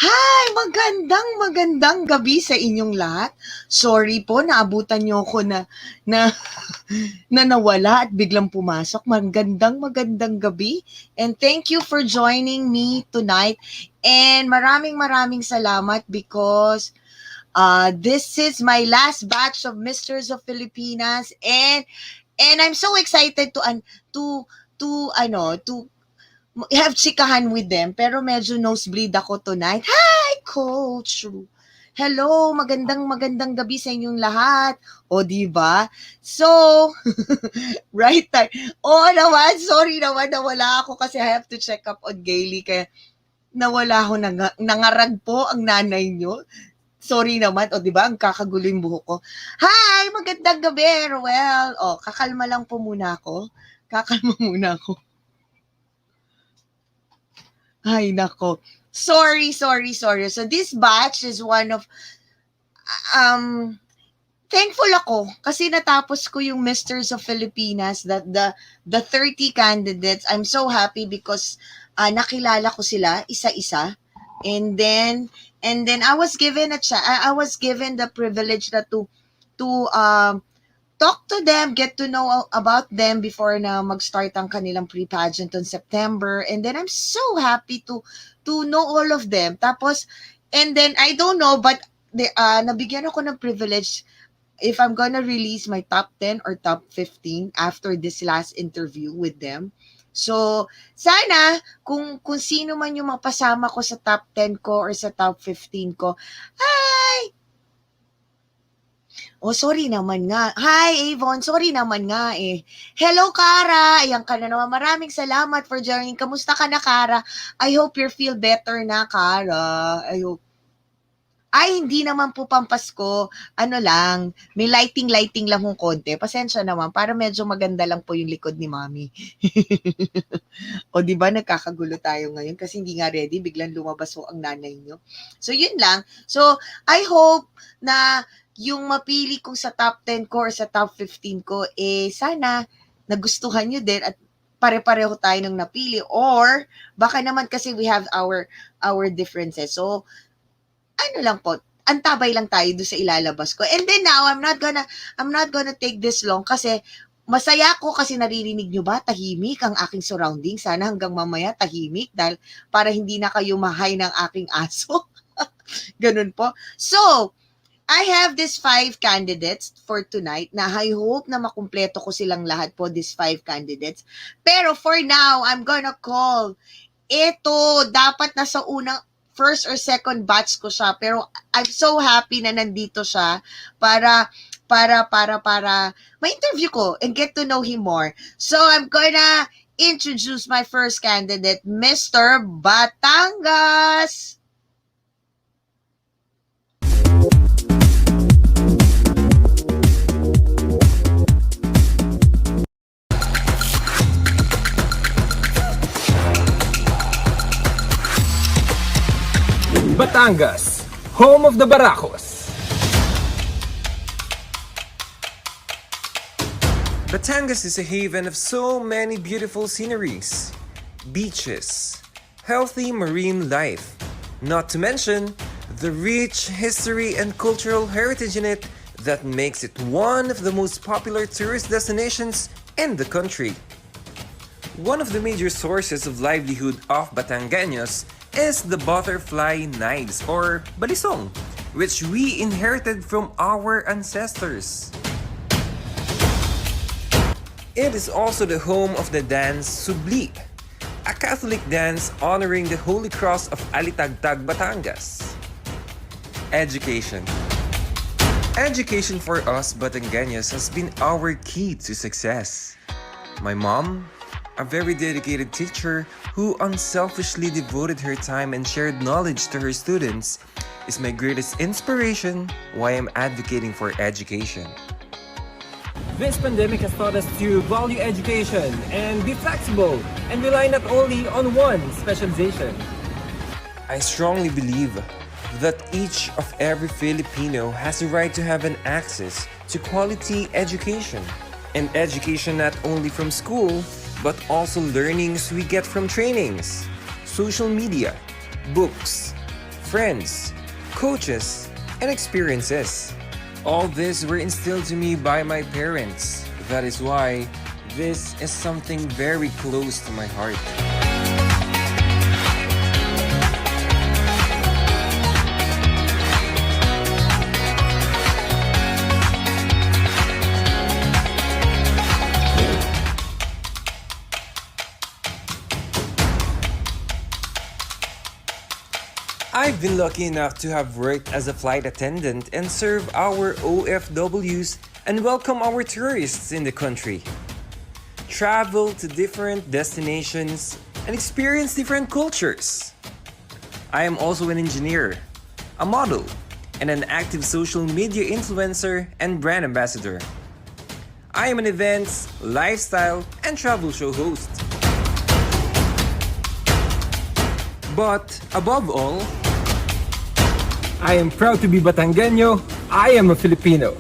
Hi! Magandang gabi sa inyong lahat. Sorry po, naabutan niyo ako na na nawala at biglang pumasok. Magandang gabi. And thank you for joining me tonight. And maraming salamat because this is my last batch of Misters of Filipinas, and I'm so excited to have chikahan with them, pero medyo nosebleed ako tonight. Hi, Coach Ru. Hello, magandang gabi sa inyong lahat. O, di ba? So, right time. Oo naman, sorry naman, nawala ako kasi I have to check up on Gailey, kaya nawala ako, nangarag po ang nanay nyo. Sorry naman, o di ba, ang kakagulo yung buhok ko. Hi, magandang gabi, Ruel. O, kakalma lang po muna ako. Ay, nako. Sorry. So this batch is one of, thankful ako kasi natapos ko yung Misters of Filipinas, that the 30 candidates. I'm so happy because nakilala ko sila isa-isa. And then I was given the privilege to talk to them, get to know about them before na mag-start ang kanilang pre-pageant on September. And then I'm so happy to know all of them. Tapos, and then I don't know, but nabigyan ako ng privilege if I'm gonna release my top 10 or top 15 after this last interview with them. So, sana, kung sino man yung mapasama ko sa top 10 ko or sa top 15 ko, hi! Oh, sorry naman nga. Hi, Avon. Sorry naman nga eh. Hello, Kara. Ayan ka na naman. Maraming salamat for joining. Kamusta ka na, Kara? I hope you feel better na, Kara. I hope. Ay, hindi naman po pampasko. Ano lang, may lighting lang kung konti. Pasensya naman, para medyo maganda lang po yung likod ni Mami. O, di ba, nagkakagulo tayo ngayon kasi hindi nga ready. Biglang lumabas po ang nanay nyo. So, yun lang. So, I hope na yung mapili kong sa top 10 ko or sa top 15 ko, sana nagustuhan nyo din at pare-pareho tayo ng napili, or baka naman kasi we have our differences. So, ano lang po, antabay lang tayo doon sa ilalabas ko. And then now, I'm not gonna take this long kasi masaya ko kasi naririnig nyo ba, tahimik ang aking surrounding. Sana hanggang mamaya tahimik dahil para hindi na kayo mahay ng aking aso. Ganun po. So, I have these 5 candidates for tonight na I hope na makumpleto ko silang lahat po, these 5 candidates. Pero for now, I'm gonna call. Ito, dapat nasa unang, first or second batch ko siya. Pero I'm so happy na nandito siya para ma-interview ko and get to know him more. So I'm gonna introduce my first candidate, Mr. Batangas. Batangas, home of the Baracos. Batangas is a haven of so many beautiful sceneries, beaches, healthy marine life, not to mention the rich history and cultural heritage in it that makes it one of the most popular tourist destinations in the country. One of the major sources of livelihood of Batangueños is the butterfly knives or balisong, which we inherited from our ancestors. It is also the home of the dance Subli, a Catholic dance honoring the Holy Cross of Alitagtag, Batangas. Education. Education for us Batangueños has been our key to success. My mom, a very dedicated teacher who unselfishly devoted her time and shared knowledge to her students, is my greatest inspiration why I'm advocating for education. This pandemic has taught us to value education and be flexible and rely not only on one specialization. I strongly believe that each of every Filipino has the right to have an access to quality education. And education not only from school, but also learnings we get from trainings, social media, books, friends, coaches, and experiences. All this were instilled to me by my parents. That is why this is something very close to my heart. I've been lucky enough to have worked as a flight attendant and serve our OFWs and welcome our tourists in the country. Travel to different destinations and experience different cultures. I am also an engineer, a model, and an active social media influencer and brand ambassador. I am an events, lifestyle, and travel show host. But above all, I am proud to be Batangueño. I am a Filipino.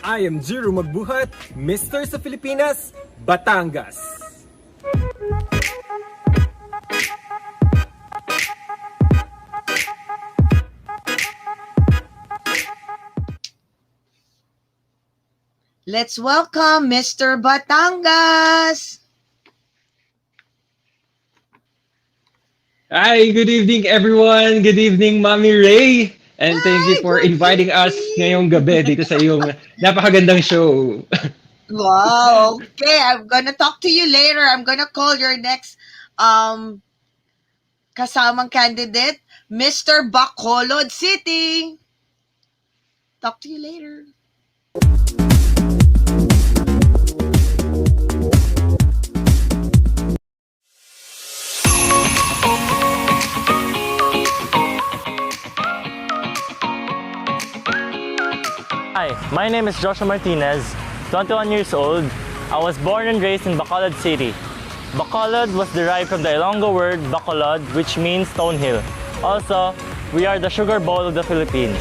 I am Jiro Magbuhat, Mr. sa Filipinas, Batangas. Let's welcome Mr. Batangas. Hi, good evening everyone. Good evening, Mami Ray. And thank you Hi, for good inviting us ngayong gabi dito sa iyong napakagandang show. Wow, okay. I'm gonna talk to you later. I'm gonna call your next kasamang candidate, Mr. Bacolod City. Talk to you later. Hi, my name is Joshua Martinez, 21 years old. I was born and raised in Bacolod City. Bacolod was derived from the Ilonggo word Bacolod, which means stone hill. Also, we are the sugar bowl of the Philippines.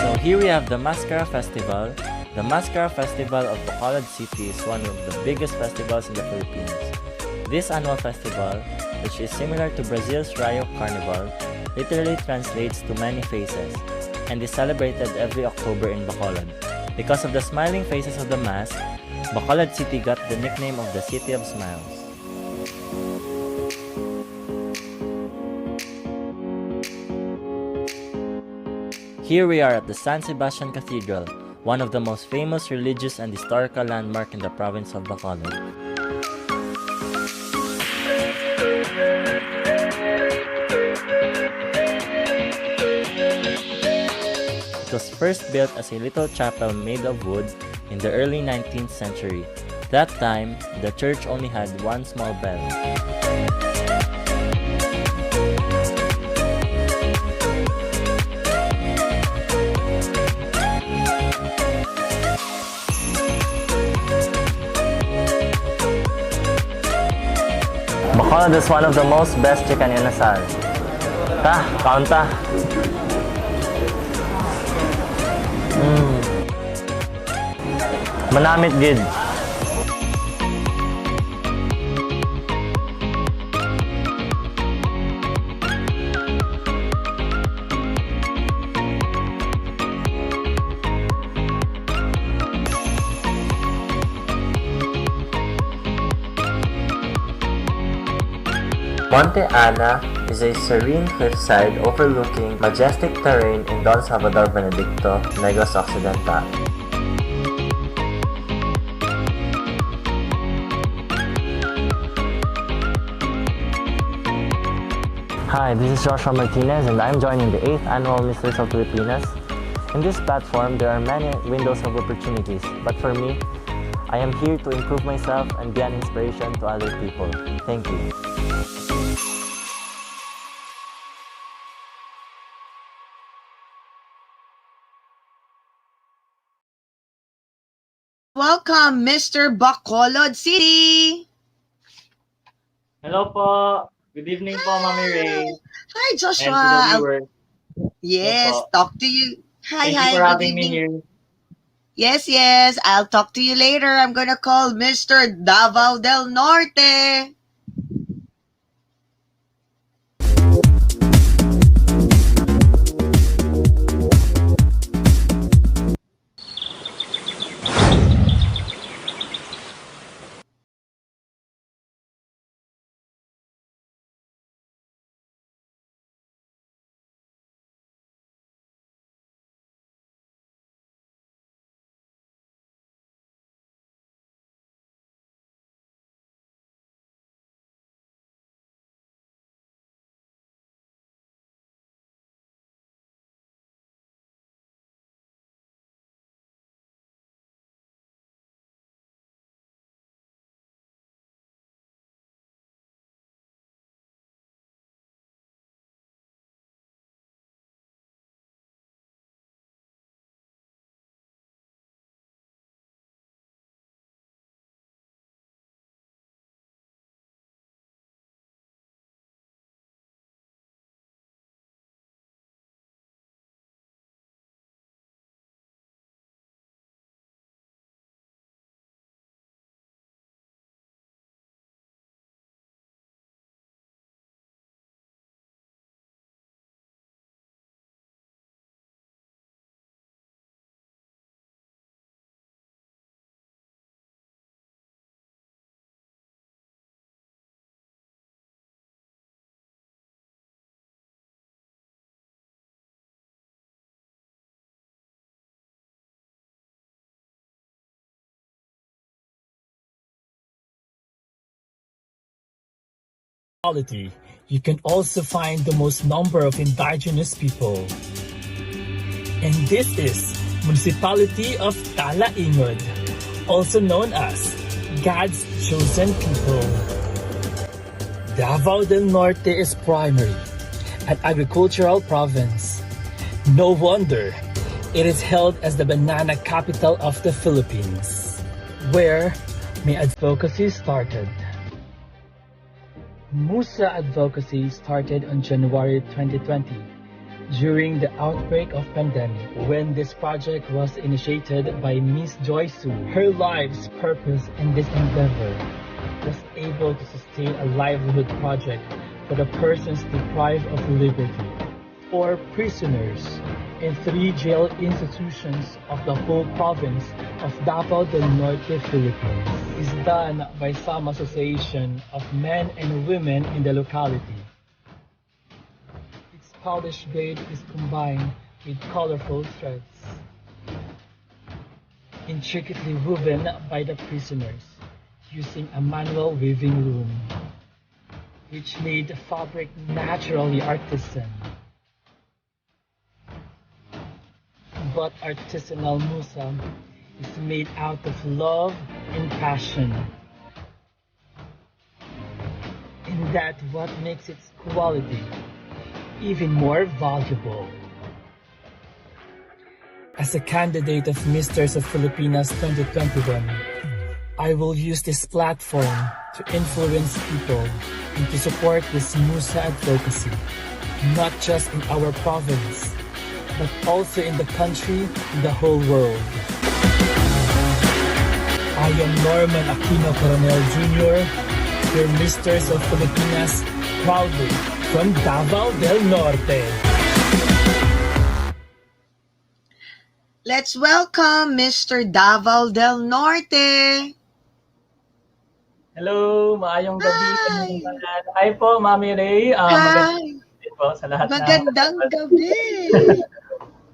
So here we have the Mascara Festival. The Mascara Festival of Bacolod City is one of the biggest festivals in the Philippines. This annual festival, which is similar to Brazil's Rio Carnival, literally translates to many faces and is celebrated every October in Bacolod. Because of the smiling faces of the mask, Bacolod City got the nickname of the City of Smiles. Here we are at the San Sebastian Cathedral, one of the most famous religious and historical landmark in the province of Bacolod. It was first built as a little chapel made of wood in the early 19th century. That time, the church only had one small bell. Bacolod is one of the most best chicken inasal. Ta, kaunta. Manamit gid. Monte Ana is a serene cliffside overlooking majestic terrain in Don Salvador Benedicto, Negros Occidental. Hi, this is Joshua Martinez and I'm joining the 8th Annual Misters of Filipinas. In this platform, there are many windows of opportunities, but for me, I am here to improve myself and be an inspiration to other people. Thank you. Welcome, Mr. Bacolod City. Hello po. Good evening po, Mami Ray, Hi, and to the Joshua. viewers. Hello Yes, po. talk to you. Hi, Thank you hi, for good having me evening. here. Yes, I'll talk to you later. I'm gonna call Mr. Davao del Norte. Quality, you can also find the most number of indigenous people. And this is Municipality of Talaingod, also known as God's chosen people. Davao del Norte is primary, an agricultural province. No wonder it is held as the banana capital of the Philippines, where my advocacy started. Musa Advocacy started on January 2020 during the outbreak of pandemic. When this project was initiated by Miss Joy Su, her life's purpose in this endeavor was able to sustain a livelihood project for the persons deprived of liberty, or prisoners in 3 jail institutions of the whole province of Davao del Norte, Philippines, is done by some association of men and women in the locality. Its polished braid is combined with colorful threads, intricately woven by the prisoners using a manual weaving loom, which made the fabric naturally artisan. But artisanal musa is made out of love and passion. And that's what makes its quality even more valuable. As a candidate of Misters of Filipinas 2021, I will use this platform to influence people and to support this Musa advocacy, not just in our province, but also in the country and the whole world. I am Norman Aquino Coronel Jr., your Misters of Filipinas, proudly from Davao del Norte. Let's welcome Mr. Davao del Norte. Hello, maayong gabi. Hi! Hi po, Mami Ray. Magandang Hi! gabi po sa lahat Magandang na gabi!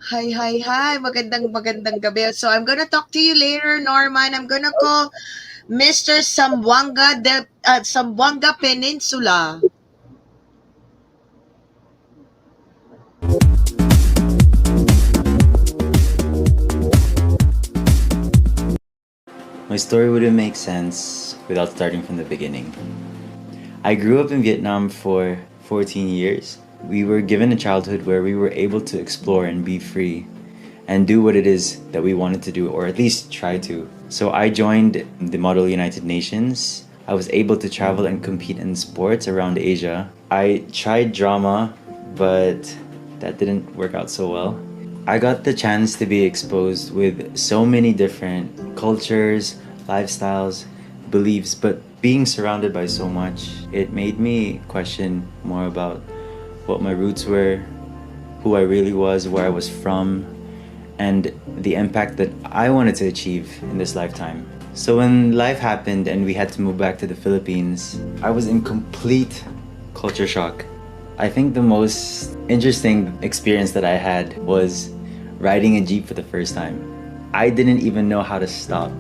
Hi. Magandang gabi. So I'm gonna talk to you later, Norman. I'm gonna call Mr. Zamboanga Peninsula. My story wouldn't make sense without starting from the beginning. I grew up in Vietnam for 14 years. We were given a childhood where we were able to explore and be free and do what it is that we wanted to do, or at least try to. So I joined the Model United Nations. I was able to travel and compete in sports around Asia. I tried drama, but that didn't work out so well. I got the chance to be exposed with so many different cultures, lifestyles, beliefs, but being surrounded by so much, it made me question more about what my roots were, who I really was, where I was from, and the impact that I wanted to achieve in this lifetime. So when life happened and we had to move back to the Philippines, I was in complete culture shock. I think the most interesting experience that I had was riding a jeep for the first time. I didn't even know how to stop,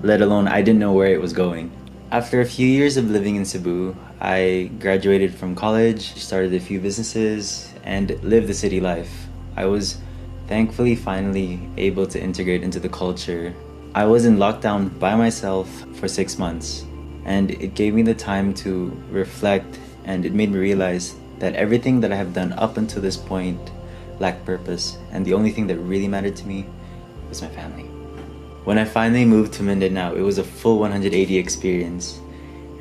let alone I didn't know where it was going. After a few years of living in Cebu, I graduated from college, started a few businesses, and lived the city life. I was thankfully finally able to integrate into the culture. I was in lockdown by myself for 6 months, and it gave me the time to reflect, and it made me realize that everything that I have done up until this point lacked purpose, and the only thing that really mattered to me was my family. When I finally moved to Mindanao, it was a full 180 experience,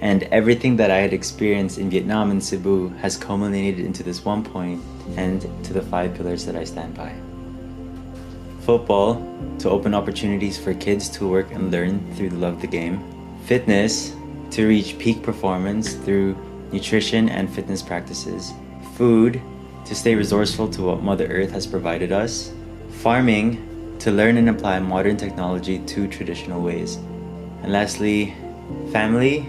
and everything that I had experienced in Vietnam and Cebu has culminated into this one point and to the 5 pillars that I stand by. Football, to open opportunities for kids to work and learn through the love of the game. Fitness, to reach peak performance through nutrition and fitness practices. Food, to stay resourceful to what Mother Earth has provided us. Farming, to learn and apply modern technology to traditional ways. And lastly, family,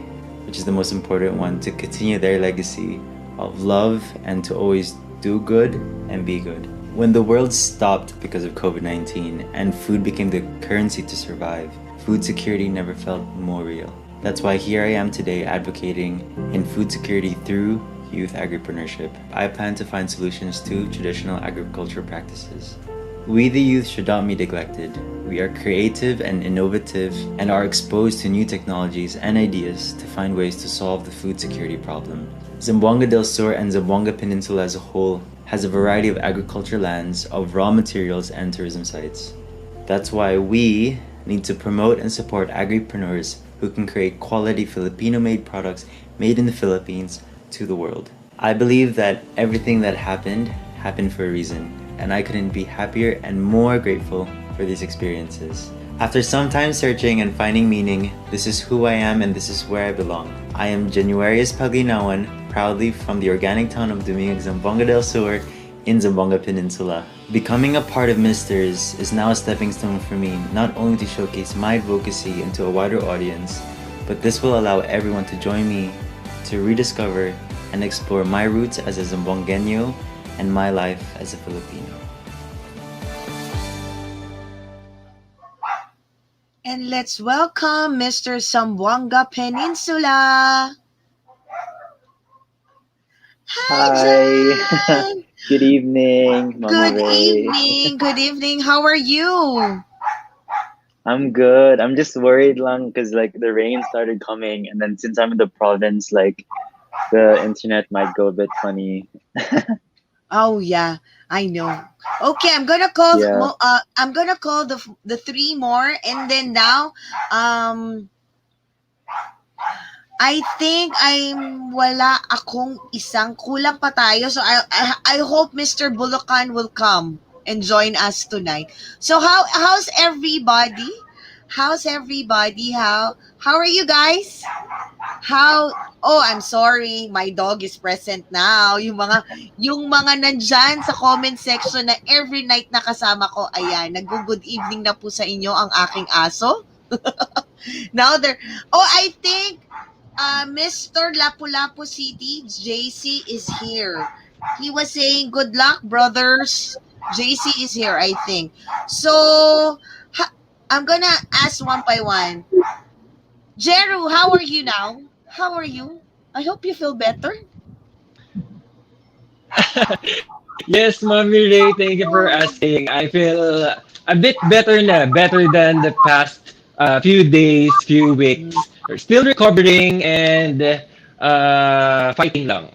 which is the most important one, to continue their legacy of love and to always do good and be good. When the world stopped because of COVID-19 and food became the currency to survive, food security never felt more real. That's why here I am today advocating in food security through youth agripreneurship. I plan to find solutions to traditional agriculture practices. We the youth should not be neglected. We are creative and innovative and are exposed to new technologies and ideas to find ways to solve the food security problem. Zamboanga del Sur and Zamboanga Peninsula as a whole has a variety of agriculture lands, of raw materials and tourism sites. That's why we need to promote and support agripreneurs who can create quality Filipino-made products made in the Philippines to the world. I believe that everything that happened for a reason, and I couldn't be happier and more grateful for these experiences. After some time searching and finding meaning, this is who I am and this is where I belong. I am Januarius Paglinawan, proudly from the organic town of Dumingag, Zamboanga del Sur in Zamboanga Peninsula. Becoming a part of Misters is now a stepping stone for me, not only to showcase my advocacy into a wider audience, but this will allow everyone to join me to rediscover and explore my roots as a Zamboangueño and my life as a Filipino. And let's welcome Mr. Zamboanga Peninsula. Hi, Hi. John. Good evening, Mommy Good Ray. evening. Good evening. How are you? I'm good. I'm just worried lang because like the rain started coming, and then since I'm in the province, like the internet might go a bit funny. Oh yeah, I know. Okay, I'm gonna call. Yeah. I'm gonna call the 3 more, and then now, I think wala akong isang, kulang pa tayo. So I hope Mr. Bulacan will come and join us tonight. So how's everybody? How's everybody? How are you guys? I'm sorry, my dog is present now. Yung mga nandyan sa comment section na every night na kasama ko, ayan, nag-good evening na po sa inyo ang aking aso. Now I think Mr. Lapu-Lapu City, JC is here. He was saying, good luck, brothers. JC is here, I think. So, I'm gonna ask one by one. Jeru, how are you now? How are you? I hope you feel better. Yes, Mommy Ray, thank you for asking. I feel a bit better na, better than the past few days, few Mm. weeks. We're still recovering and fighting lang.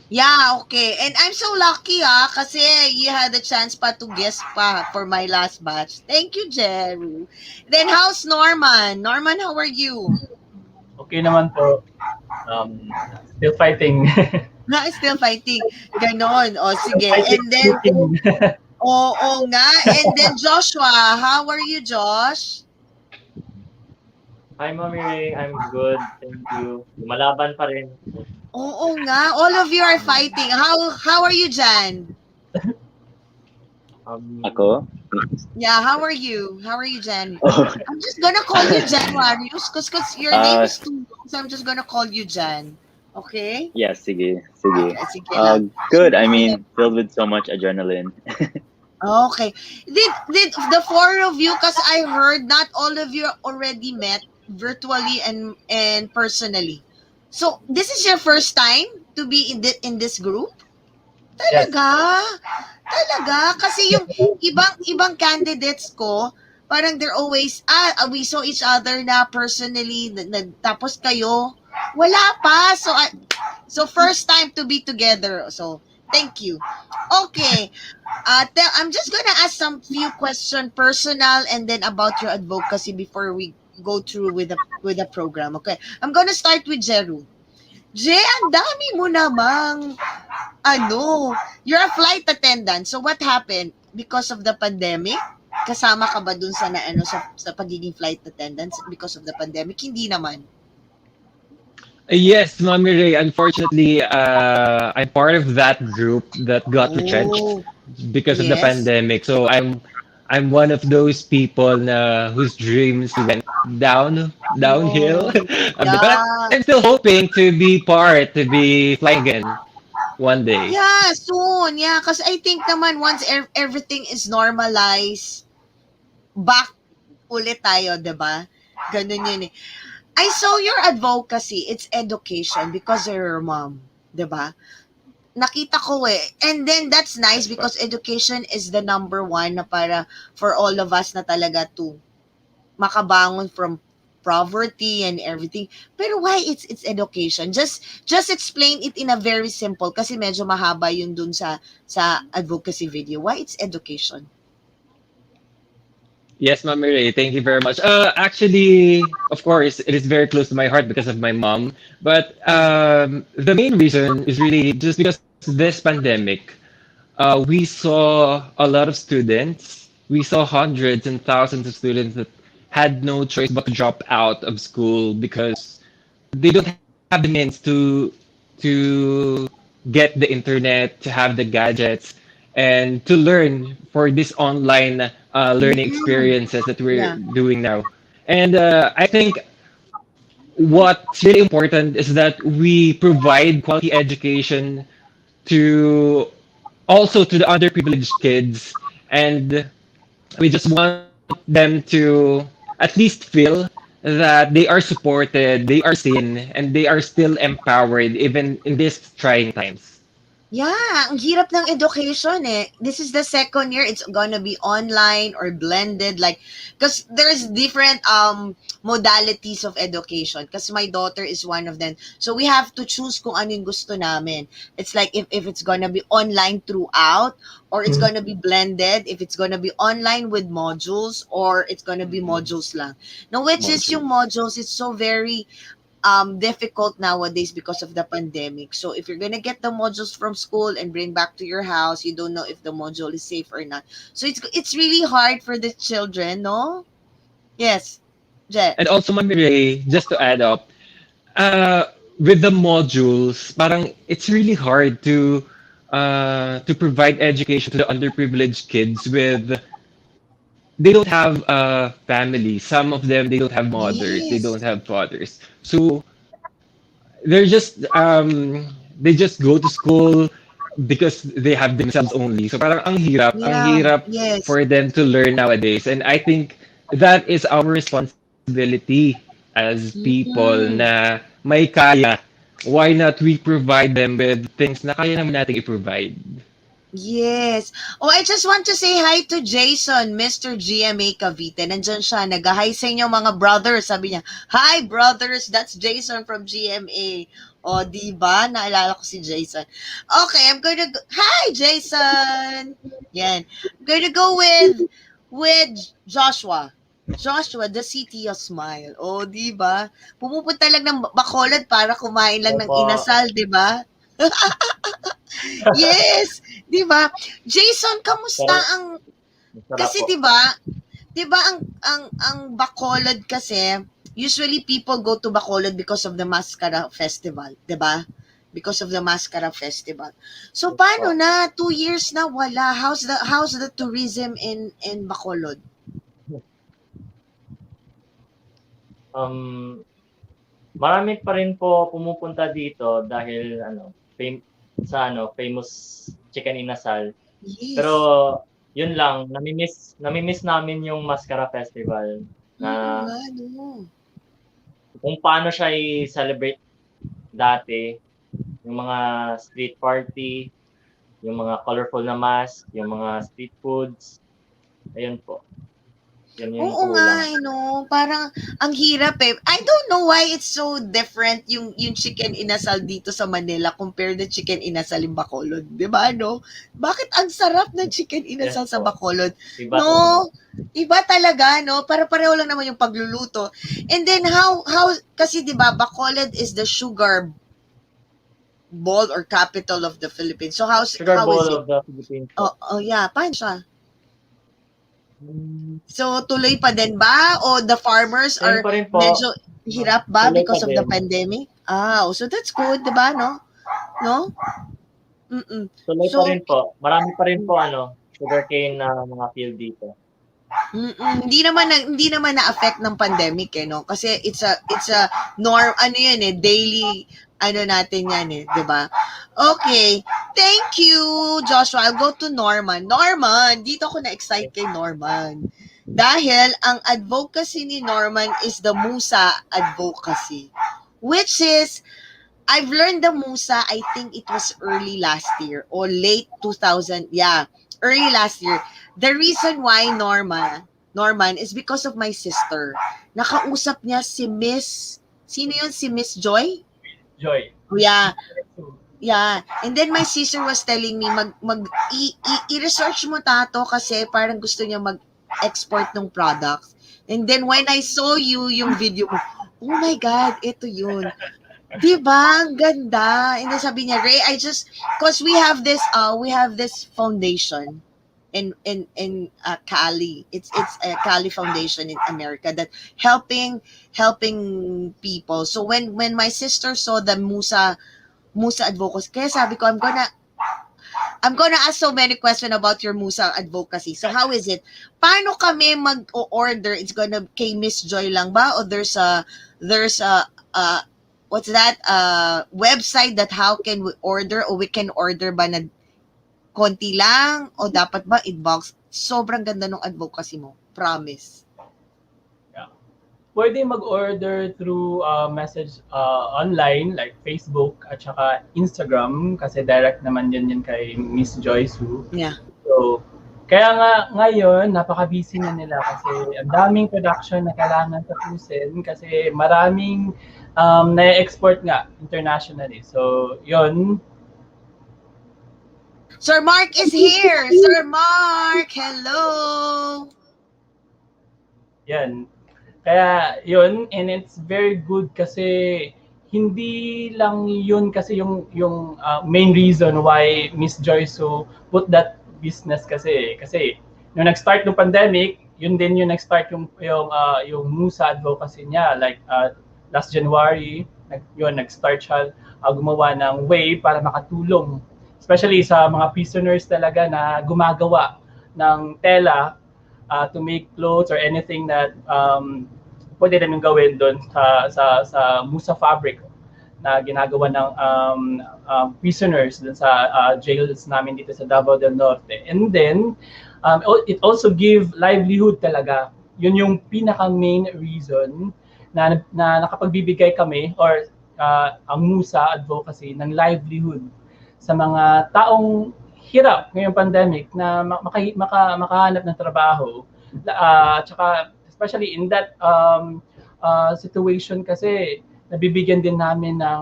Yeah, okay. And I'm so lucky kasi you had the chance pa to guest pa for my last batch. Thank you, Jeru. Then how's Norman? Norman, how are you? Okay naman po. Um, Still fighting. Na still fighting. Ganon. O sige. Fighting, And then sleeping. oo nga. And then Joshua, how are you, Josh? Hi, Mommy Ray. I'm good. Thank you. Lumalaban pa rin. Oo nga. All of you are fighting. How are you, Jan? Ako? Yeah, how are you? How are you, Jan? Oh, I'm just gonna call you Januarius because your name uh, is too long, so I'm just gonna call you Jan. Okay? yeah, sige, sige. Okay, sige lang. Good. I mean, filled with so much adrenaline. Okay. Did the four of you, because I heard not all of you already met virtually and personally. So this is your first time to be in this group? Yes. Talaga? Talaga? Kasi yung ibang candidates ko, parang they're always, we saw each other na personally, tapos kayo, wala pa. So first time to be together. So, thank you. Okay. I'm just gonna ask some few questions personal and then about your advocacy before we go through with the program. Okay. I'm gonna start with Jeru. Je, ang dami mo namang you're a flight attendant. So what happened? Because of the pandemic? Kasama ka ba dun sa sa pagiging flight attendant because of the pandemic? Hindi naman. Yes, Mommy Ray, unfortunately, I'm part of that group that got retrenched Oh, because of the yes. pandemic. So I'm one of those people na whose dreams went downhill. Oh, But yeah. I'm still hoping to be flying again one day. Yeah, soon. Yeah, because I think naman once everything is normalized, back ulit tayo, 'di ba? Ganun yun eh. I saw your advocacy. It's education because of your mom, 'di ba? Nakita ko eh. And then that's nice because education is the number one na para for all of us na talaga to makabangon from poverty and everything. Pero why it's education? Just explain it in a very simple kasi medyo mahaba yun dun sa advocacy video. Why it's education? Yes, Ma'am Ray, thank you very much. Actually, of course, it is very close to my heart because of my mom. But the main reason is really just because this pandemic, we saw a lot of students. We saw hundreds and thousands of students that had no choice but to drop out of school because they don't have the means to get the internet, to have the gadgets, and to learn for this online learning Mm-hmm. experiences that we're Yeah. doing now. And I think what's really important is that we provide quality education to also to the underprivileged kids, and we just want them to at least feel that they are supported, they are seen, and they are still empowered even in these trying times. Yeah, ang hirap ng education eh. This is the second year. It's gonna be online or blended, like, because there's different modalities of education. Because my daughter is one of them. So we have to choose kung ano yung gusto namin. It's like if it's gonna be online throughout, or it's gonna be blended, if it's gonna be online with modules, or it's gonna be modules lang. Now, which is yung modules, it's so very difficult nowadays because of the pandemic. So if you're gonna get the modules from school and bring back to your house, you don't know if the module is safe or not. So it's really hard for the children, no? Yes, Je. And also, Mami Ray, just to add up, with the modules, parang it's really hard to provide education to the underprivileged kids with they don't have family. Some of them they don't have mothers, they Yes. don't have fathers. So they're just they just go to school because they have themselves only. So parang ang Yeah. hirap Yes. for them to learn nowadays. And I think that is our responsibility as people Mm-mm. na may kaya. Why not we provide them with things na kaya naman nating i-provide? Yes. Oh, I just want to say hi to Jason, Mr. GMA Cavite. Nandyan siya, nag-hi sa inyo mga brothers. Sabi niya, hi brothers, that's Jason from GMA. O, di ba? Naalala ko si Jason. Okay, I'm gonna go. Hi, Jason! Yan. I'm gonna go with Joshua. Joshua, the city of smile. O, di ba? Pumupunta lang ng Bacolod para kumain lang ng Opo. inasal, di ba? Yes, 'di ba? Jason, kamusta Pero ang masarap kasi po. 'di ba ang Bacolod kasi usually people go to Bacolod because of the Mascara Festival, 'di ba? Because of the Mascara Festival. So Yes paano po. na 2 years na wala? How's the tourism in Bacolod? Marami pa rin po pumupunta dito dahil famous chicken inasal. Pero Yes. yun lang, nami-miss namin yung Mascara Festival na Nga, no. kung paano siya i-celebrate dati, yung mga street party, yung mga colorful na mask, yung mga street foods. Ayun po. Yan yung Oo nga, kulang. parang ang hirap eh. I don't know why it's so different yung chicken inasal dito sa Manila compared to chicken inasal in Bacolod. 'Di ba, no? Bakit ang sarap ng chicken Yes inasal sa po. Bacolod? Iba talaga. No? Iba talaga, no? Para pareho lang naman yung pagluluto. And then how kasi 'di ba, Bacolod is the sugar ball or capital of the Philippines. So Sugar how is bowl it? of the Philippines po. Oh yeah, paano siya? So, tuloy pa din ba? O the farmers Same are pa rin medyo po. hirap ba Tuloy pa because of the din. pandemic? So that's good, di ba, no? No? Mm-mm. Tuloy pa So, rin po. Marami pa rin po sugarcane na mga field dito. hindi naman na-affect ng pandemic no kasi it's a norm daily natin yan 'di ba? Okay. Thank you, Joshua. I'll go to Norman. Norman, dito ako na-excite kay Norman. Dahil ang advocacy ni Norman is the Musa Advocacy, which is I've learned the Musa, I think it was early last year or late 2000. Yeah, early last year. The reason why Norman is because of my sister. Nakausap niya si Miss, sino yun? Si Miss Joy? Joy. Oh, yeah. Yeah. And then my sister was telling me, i-research mo tato kasi parang gusto niya mag-export ng products. And then when I saw yung video mo, oh my God, ito yun. Diba? Ang ganda. And then sabi niya, Ray, cause we have this foundation in Cali. It's a Cali foundation in America that helping people. So when my sister saw the Musa Advocacy, kaya sabi ko, I'm gonna ask so many questions about your Musa Advocacy. So how is it? Paano kami mag-order? It's gonna kay Miss Joy lang ba? O there's a what's that website that how can we order o we can order ba na konti lang o dapat ba inbox? Sobrang ganda ng advocacy mo. Promise. Pwede mag-order through message online like Facebook at saka Instagram kasi direct naman yan kay Miss Joy Su. Yeah. So, kaya nga ngayon, napaka-busy na nila kasi ang daming production na kailangan tapusin kasi maraming na-export nga internationally. So, yun. Sir Mark is here. Sir Mark, hello. Yan. Kaya yun, and it's very good kasi hindi lang yun kasi yung main reason why Miss Joy so put that business kasi nung nag-start ng pandemic, yun din yung nag-start yung Musa Advocacy niya like last January, nag-start siya gumawa ng way para makatulong especially sa mga prisoners talaga na gumagawa ng tela to make clothes or anything that pwede namin gawin doon sa Musa fabric na ginagawa ng prisoners doon sa jails namin dito sa Davao del Norte. And then, it also give livelihood talaga. Yun yung pinaka-main reason na nakapagbibigay kami or ang Musa Advocacy ng livelihood sa mga taong hirap ngayong pandemic na makahanap ng trabaho. Tsaka especially in that situation kasi nabibigyan din namin ng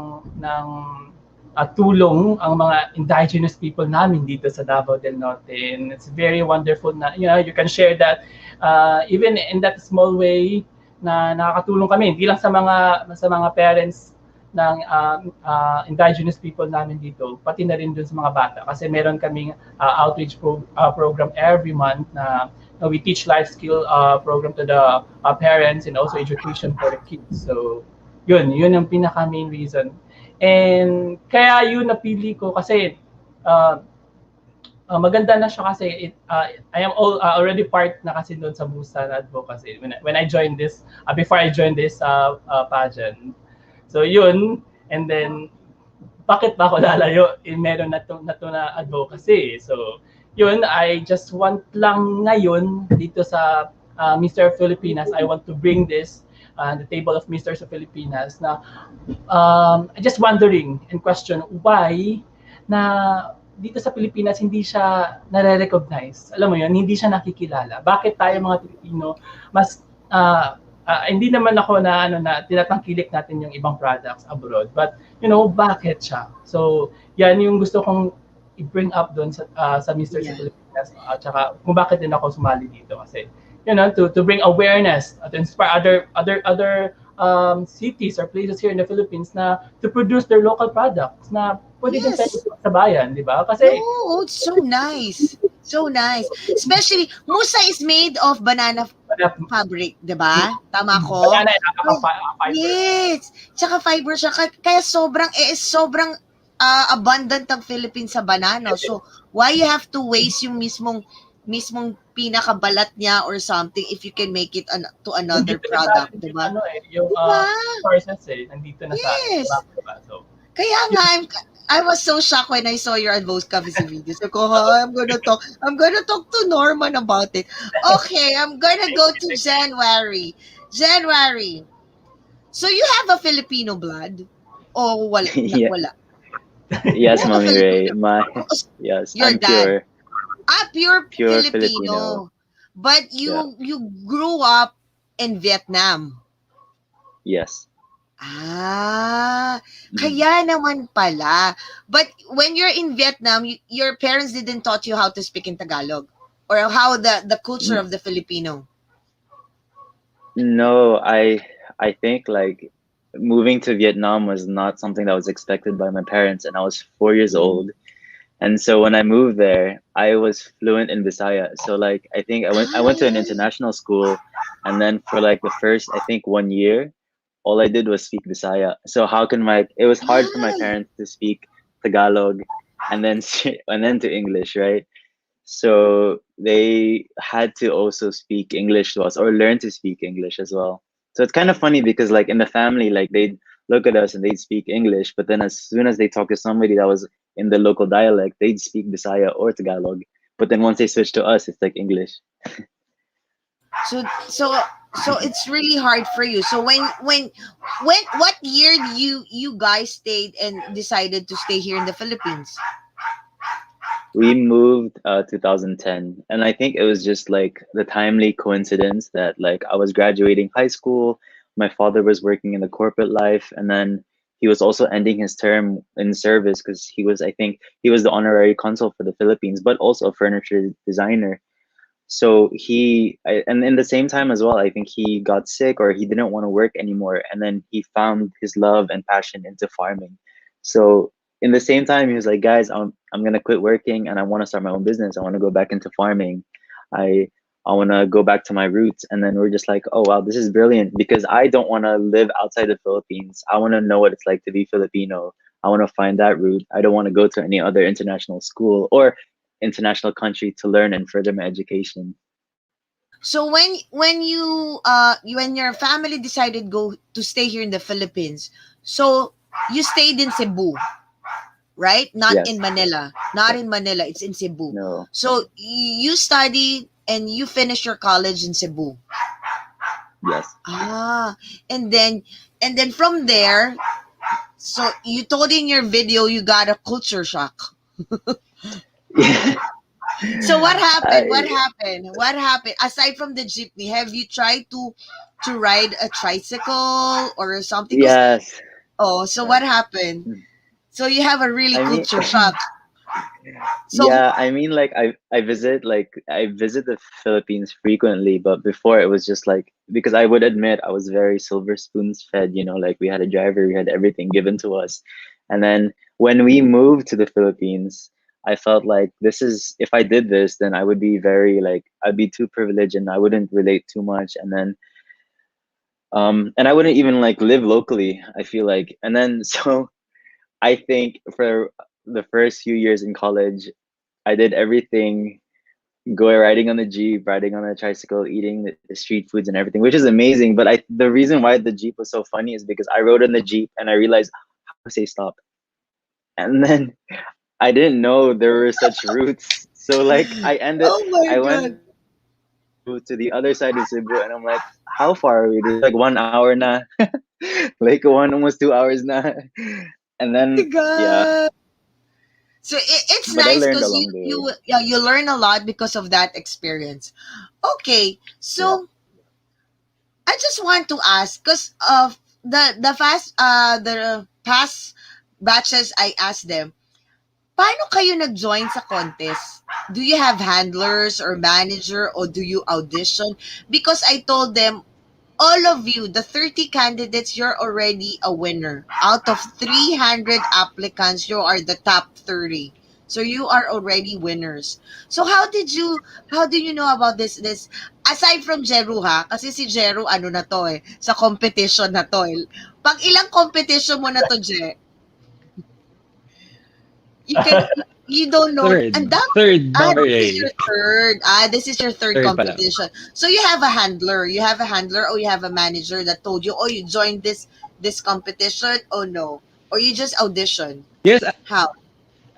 tulong ang mga indigenous people namin dito sa Davao del Norte. And it's very wonderful na you can share that even in that small way na nakakatulong kami hindi lang sa mga parents ng indigenous people namin dito, pati na rin dun sa mga bata. Kasi meron kaming outreach program every month na we teach life skill program to the parents and also education for the kids. So, yun ang pinaka main reason. And kaya yun napili ko kasi maganda na siya kasi I am already part na kasi doon sa Busan Advocacy when I joined this before I joined this pageant. So yun, and then bakit ba ako lalayo? Meron na to na advocacy. So yun, I just want lang ngayon dito sa Mr. Filipinas, I want to bring this the table of Mr. Filipinas na I just wondering and question why na dito sa Pilipinas hindi siya nare-recognize. Alam mo yun, hindi siya nakikilala. Bakit tayo mga Pilipino mas hindi naman ako na tinatangkilik natin yung ibang products abroad, but bakit siya? So yan yung gusto kong i-bring up doon sa Mr. Filipinas at saka kung bakit din ako sumali dito kasi to bring awareness to inspire other cities or places here in the Philippines na to produce their local products na pwede din sa bayan, di ba? Kasi it's so nice. So nice. Especially, musa is made of banana fabric, di ba? Tama ko? Banana fiber. Yes. Tsaka fiber siya. Kaya sobrang abundant ang Philippines sa banana. So, why you have to waste yung mismong pinakabalat niya or something if you can make it to another product, di ba? Yung sources nandito na sa diba? So, kaya nga, I was so shocked when I saw your advocacy videos. So, I'm gonna talk to Norman about it. Okay, I'm gonna go to January. So you have a Filipino blood? O wala? Yeah. Wala. Yes, Mommy Ray. Yes, Your I'm dad. pure. Pure Filipino. Filipino. But you grew up in Vietnam. Yes. Kaya naman pala. But when you're in Vietnam, your parents didn't taught you how to speak in Tagalog or how the culture of the Filipino. No, I think like moving to Vietnam was not something that was expected by my parents, and I was 4 years old. And so when I moved there, I was fluent in Bisaya. So like I think I went to an international school, and then for like the first I think 1 year, all I did was speak Bisaya. So it was hard for my parents to speak Tagalog and then to English, right? So they had to also speak English to us or learn to speak English as well. So it's kind of funny because like in the family, like they'd look at us and they'd speak English, but then as soon as they talk to somebody that was in the local dialect, they'd speak Bisaya or Tagalog. But then once they switch to us, it's like English. So it's really hard for you. So when what year you guys stayed and decided to stay here in the Philippines? We moved 2010, and I think it was just like the timely coincidence that like I was graduating high school, my father was working in the corporate life, and then he was also ending his term in service because I think he was the honorary consul for the Philippines, but also a furniture designer. So and in the same time as well, I think he got sick or he didn't want to work anymore, and then he found his love and passion into farming. So in the same time, he was like, guys, I'm gonna quit working and I want to start my own business. I want to go back into farming. I want to go back to my roots. And then we're just like, oh wow, this is brilliant, because I don't want to live outside the Philippines. I want to know what it's like to be Filipino. I want to find that root. I don't want to go to any other international school or international country to learn and further my education. So when your family decided to stay here in the Philippines, so you stayed in Cebu, right? Not Yes. in Manila. Not in Manila. It's in Cebu. No. So you studied and you finished your college in Cebu. Yes. And then from there, so you told in your video you got a culture shock. Yeah. So what happened? What I, happened? What happened? Aside from the jeepney, have you tried to ride a tricycle or something? Cause yes. oh, so Yes. what happened? So you have a really I mean, culture shock. So yeah, I mean, like I visit the Philippines frequently, but before it was just like because I would admit I was very silver spoons fed, like we had a driver, we had everything given to us. And then when we moved to the Philippines, I felt like this is if I did this, then I would be very like I'd be too privileged and I wouldn't relate too much. And I wouldn't even like live locally, I feel like. And then so I think for the first few years in college, I did everything go riding on the jeep, riding on a tricycle, eating the street foods and everything, which is amazing. But the reason why the jeep was so funny is because I rode on the jeep and I realized how to say stop, and then I didn't know there were such routes. So like oh my I god. went to the other side of Cebu, and I'm like, how far are we? This is like 1 hour na, like almost 2 hours na, and My then yeah, god. So it's but I nice learned because along the way. you learn a lot because of that experience. Okay, Yeah, so I just want to ask because of the past batches I asked them, paano kayo nag-join sa contest? Do you have handlers or manager or do you audition? Because I told them all of you, the 30 candidates, you're already a winner. Out of 300 applicants, you are the top 30. So you are already winners. So how do you know about this aside from Jeru ha? Kasi si Jeru ano na to eh, sa competition na to eh. Pag ilang competition mo na to, Je, you can you don't know and Third. that Third this is RA. your third. This is your third Third pa lang. competition. So you have a handler. You have a handler or you have a manager that told you, "Oh, you joined this competition." Oh no. Or you just audition. Yes, How?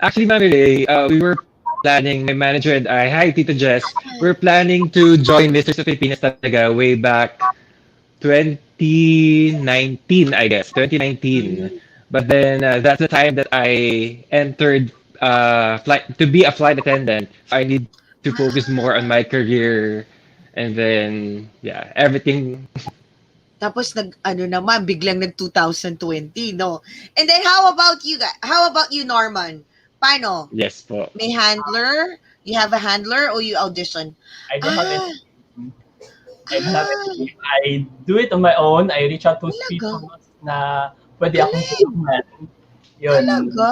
actually, Mami Ray, we were planning, my manager and I, hi, Tito Jess, we're planning to join Mr. Filipinas talaga way back 2019, I guess, 2019. Mm. But then that's the time that I entered flight to be a flight attendant. So I need to focus more on Ah, my career, and then yeah, everything. tapos ano naman biglang nag 2020, no. And then how about you guys? How about you, Norman? Paano? Yes po. May handler? You have a handler or you audition? I don't have any. Ah, I don't have any ah, team. I do it on my own. I reach out to talaga. people na pwede akong Galing. tulungan. Yun. Talaga.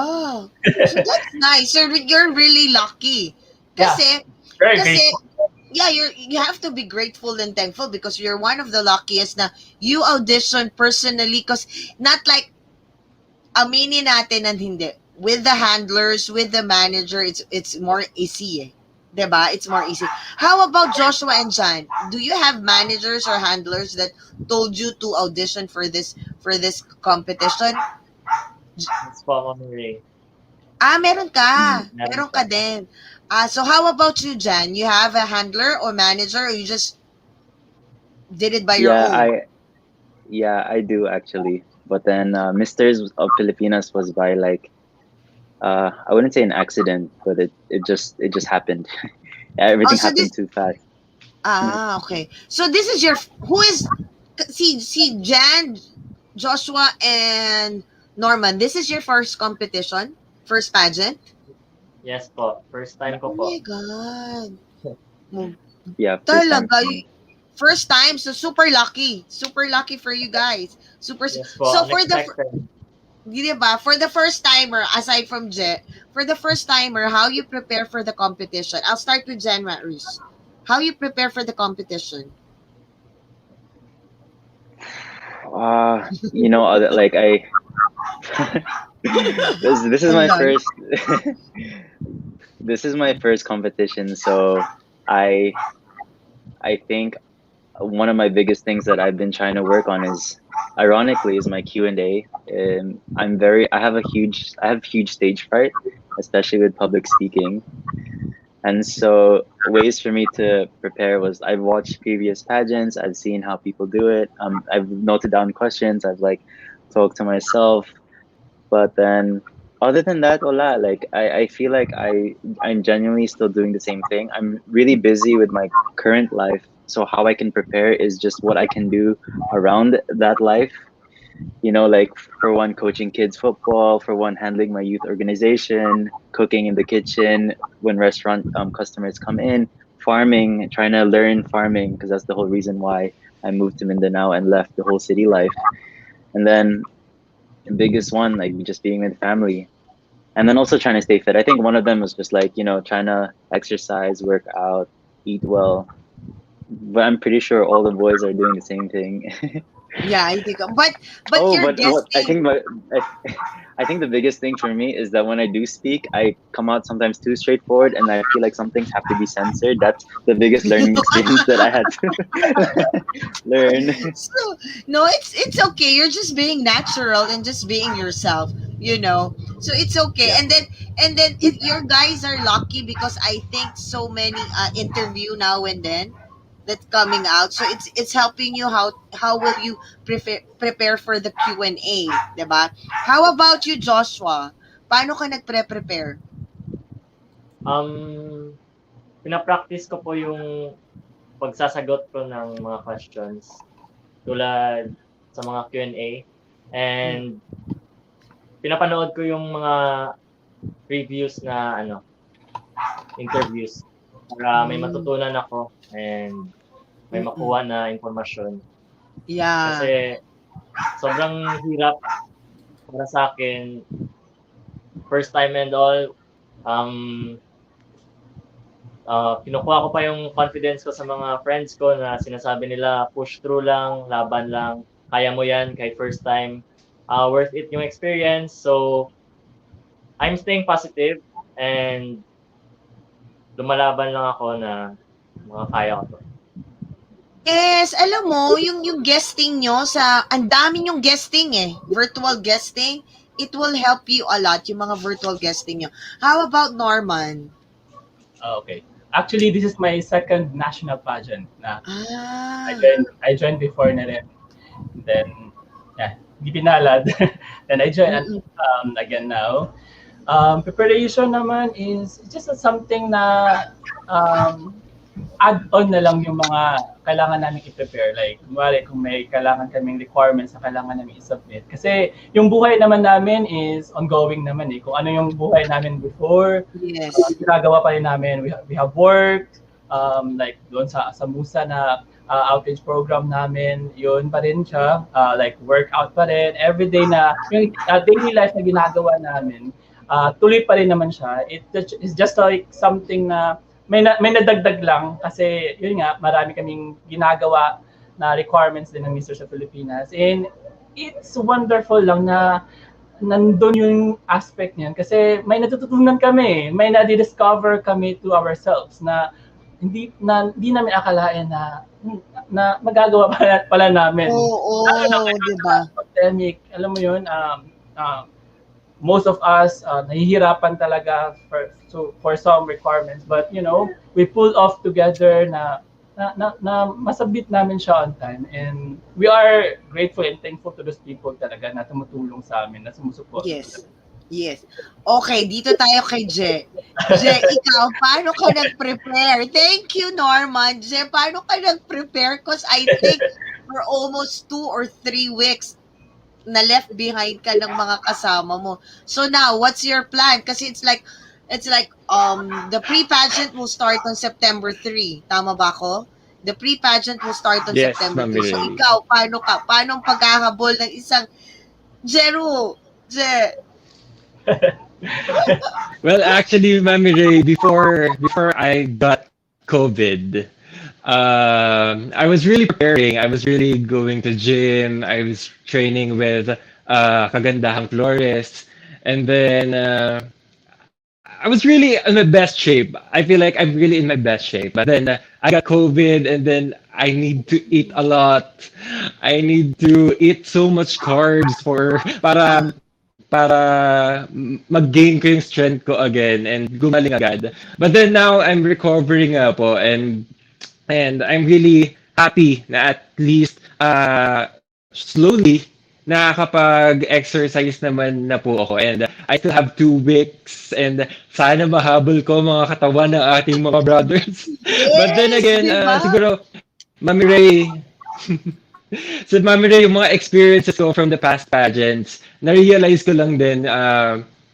So that's nice. You're really lucky. Yeah, Kasi, very kasi, grateful. yeah, you have to be grateful and thankful because you're one of the luckiest na you audition personally because not like aminin natin and hindi. With the handlers, with the manager, it's more easy eh. 'Di ba? It's more easy. How about Joshua and John? Do you have managers or handlers that told you to audition for this competition? It's for Ray. Meron ka. Meron Meron ka siya. din. So how about you, Jan? You have a handler or manager or you just did it by your yeah, own? I do actually. But then Misters of Filipinas was by like I wouldn't say an accident, but it just happened. Oh, Everything so happened this, too fast. okay. So this is your, who is, see Jan, Joshua, and Norman. This is your first competition? First pageant? Yes po. First time ko Oh po. my God. Mo- Yeah, first time Talaga. for me. First time. So super lucky. Super lucky for you guys. Yes po. So for the, Unexpected. di ba? For the first timer, aside from Jet, for the first timer, how you prepare for the competition? I'll start with Jen Matrus. How you prepare for the competition? Like I this is my Ayan. first this is my first competition, so I I think one of my biggest things that I've been trying to work on is ironically is my Q&A. I have huge stage fright, especially with public speaking. And so ways for me to prepare was I've watched previous pageants, I've seen how people do it. I've noted down questions, I've like talked to myself, but then Other than that, hola, like I feel like I'm genuinely still doing the same thing. I'm really busy with my current life. So how I can prepare is just what I can do around that life. Like for one, coaching kids football, for one, handling my youth organization, cooking in the kitchen when restaurant customers come in, farming, trying to learn farming because that's the whole reason why I moved to Mindanao and left the whole city life. And then the biggest one, like just being with family. And then also trying to stay fit. I think one of them was just like, trying to exercise, work out, eat well. But I'm pretty sure all the boys are doing the same thing. Yeah, I think. But Oh, you're but what I guessing. think I, I think the biggest thing for me is that when I do speak, I come out sometimes too straightforward, and I feel like some things have to be censored. That's the biggest learning experience that I had to learn. So no, it's okay. You're just being natural and just being yourself, so it's okay. Yeah. And then if your guys are lucky, because I think so many interview now and then that's coming out, so it's helping you. How will you prepare for the Q&A, diba? How about you, Joshua? Paano ka nagpre-prepare? Um, Pina-practice ko po yung pagsasagot ko ng mga questions tulad sa mga Q&A, and pinapanood ko yung mga previous na interviews para may Mm, matutunan ako and may mm-mm. makuha na impormasyon. Yeah. Kasi sobrang hirap para sa akin, first time and all. um Kinukuha ko pa yung confidence ko sa mga friends ko na sinasabi nila, push through lang, laban lang, kaya mo yan kahit first time. Worth it yung experience. So, I'm staying positive and lumalaban lang ako na makakaya ko to. Yes, alam mo, yung guesting nyo ang dami yung guesting virtual guesting, it will help you a lot, yung mga virtual guesting nyo. How about Norman? Okay. Actually, this is my second national pageant na Ah, I joined before na rin. Then, yeah, hindi pinalad. Then I joined mm-mm. again now. Preparation naman is just something na um, add-on na lang yung mga kailangan namin i-prepare. Like, kumwari, kung may kailangan kaming requirements na kailangan namin i-submit. Kasi yung buhay naman namin is ongoing naman eh. Kung ano yung buhay namin before, Yes. ginagawa pa rin namin. We have work, like doon sa Musa na outreach program namin, yun pa rin siya. Like workout pa rin. Everyday na, yung daily life na ginagawa namin, tuloy pa rin naman siya. It's just like something na may nadagdag lang kasi yun nga, marami kaming ginagawa na requirements din ng Mr. sa Filipinas. And it's wonderful lang na nandun yung aspect niyan kasi may natututunan kami, may na-discover kami to ourselves na hindi namin akalain na magagawa pala namin. Oo, Lalo na di ngayon ba? sa pandemic, alam mo yun, most of us nahihirapan talaga for some requirements, but we pull off together na masabit namin siya on time, and we are grateful and thankful to those people talaga na tumutulong sa amin, na sumusupport. Yes. Yes. Okay, dito tayo kay Je. Je, ikaw, paano ka nag-prepare? Thank you, Norman. Je, paano ka nag-prepare? Because I think for almost 2 or 3 weeks, na left behind ka ng mga kasama mo. So now, what's your plan? Kasi it's like the pre-pageant will start on September 3. Tama ba ako? The pre-pageant will start on Yes, September Ma'am 3. So Mireille. ikaw, paano ang paghahabol ng isang Jeru? Je. Well, actually, Mami Ray, before I got COVID, I was really preparing. I was really going to gym. I was training with Kagandahang Flores, and then I was really in my best shape. I feel like I'm really in my best shape. But then I got COVID, and then I need to eat a lot. I need to eat so much carbs para mag-gain ko yung strength ko again and gumaling agad. But then now I'm recovering nga po, and I'm really happy na at least slowly nakakapag-exercise naman na po ako, and I still have 2 weeks, and sana mahabol ko mga katawan ng ating mga brothers. But then Yes, again, di ba? siguro, Mami Ray, so Mami Ray, yung mga experiences ko from the past pageants, na-realize ko lang din,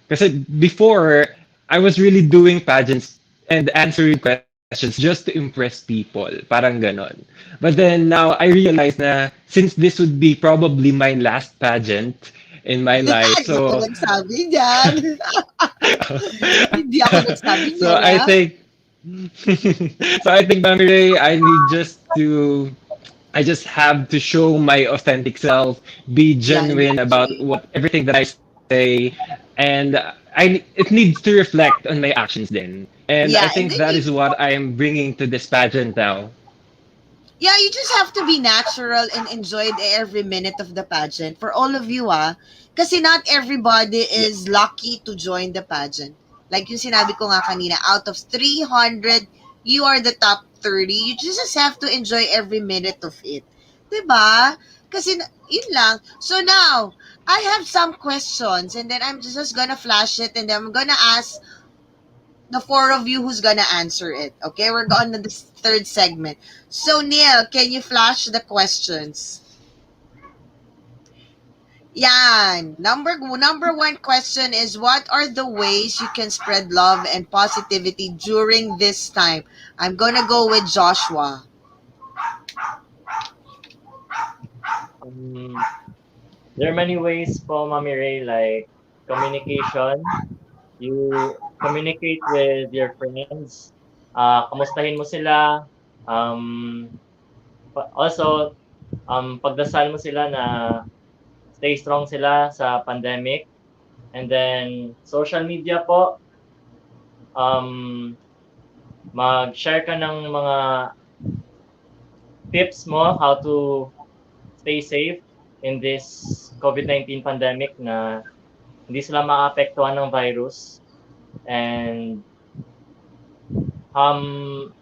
kasi before, I was really doing pageants and answering questions just to impress people, parang ganon. But then now, I realize na since this would be probably my last pageant in my life, Hindi ako so nagsabi niyan. Hindi ako nagsabi so niyan, I ah. think so I think Mami Ray, I just have to show my authentic self, be Yeah, genuine about imagine. what everything that I say, and it needs to reflect on my actions then. And I Yeah, and think then that is what I am bringing to this pageant now. yeah, you just have to be natural and enjoy every minute of the pageant. For all of you, ah. Kasi not everybody Yeah. is lucky to join the pageant. Like yung sinabi ko nga kanina, out of 300, you are the top 30. You just have to enjoy every minute of it. 'Di ba? Kasi yun lang. So now, I have some questions and then I'm just gonna flash it and then I'm gonna ask the four of you who's gonna answer it. Okay, we're going to this third segment. So Neil, can you flash the questions? Yan. Number one question is, what are the ways you can spread love and positivity during this time? I'm gonna go with Joshua. Um, there are many ways po, Mami Ray, like communication. You communicate with your friends. Kamustahin mo sila. Um, Also, pagdasal mo sila na stay strong sila sa pandemic. And then, social media po, um, mag-share ka ng mga tips mo how to stay safe in this COVID-19 pandemic na hindi sila maapektuhan ng virus. And um,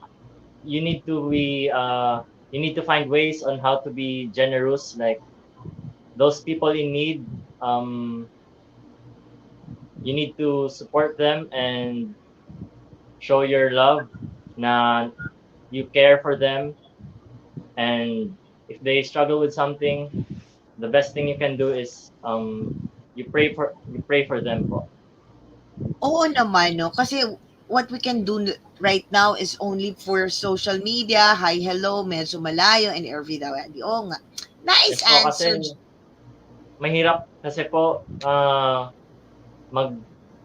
you need to find ways on how to be generous, like those people in need. You need to support them and show your love na you care for them, and if they struggle with something, the best thing you can do is you pray for them po. Oo naman, no? Kasi what we can do right now is only for social media, hi, hello, medyo malayo, and every day. Oo nga. Nice Yes po, kasi answer. mahirap kasi po mag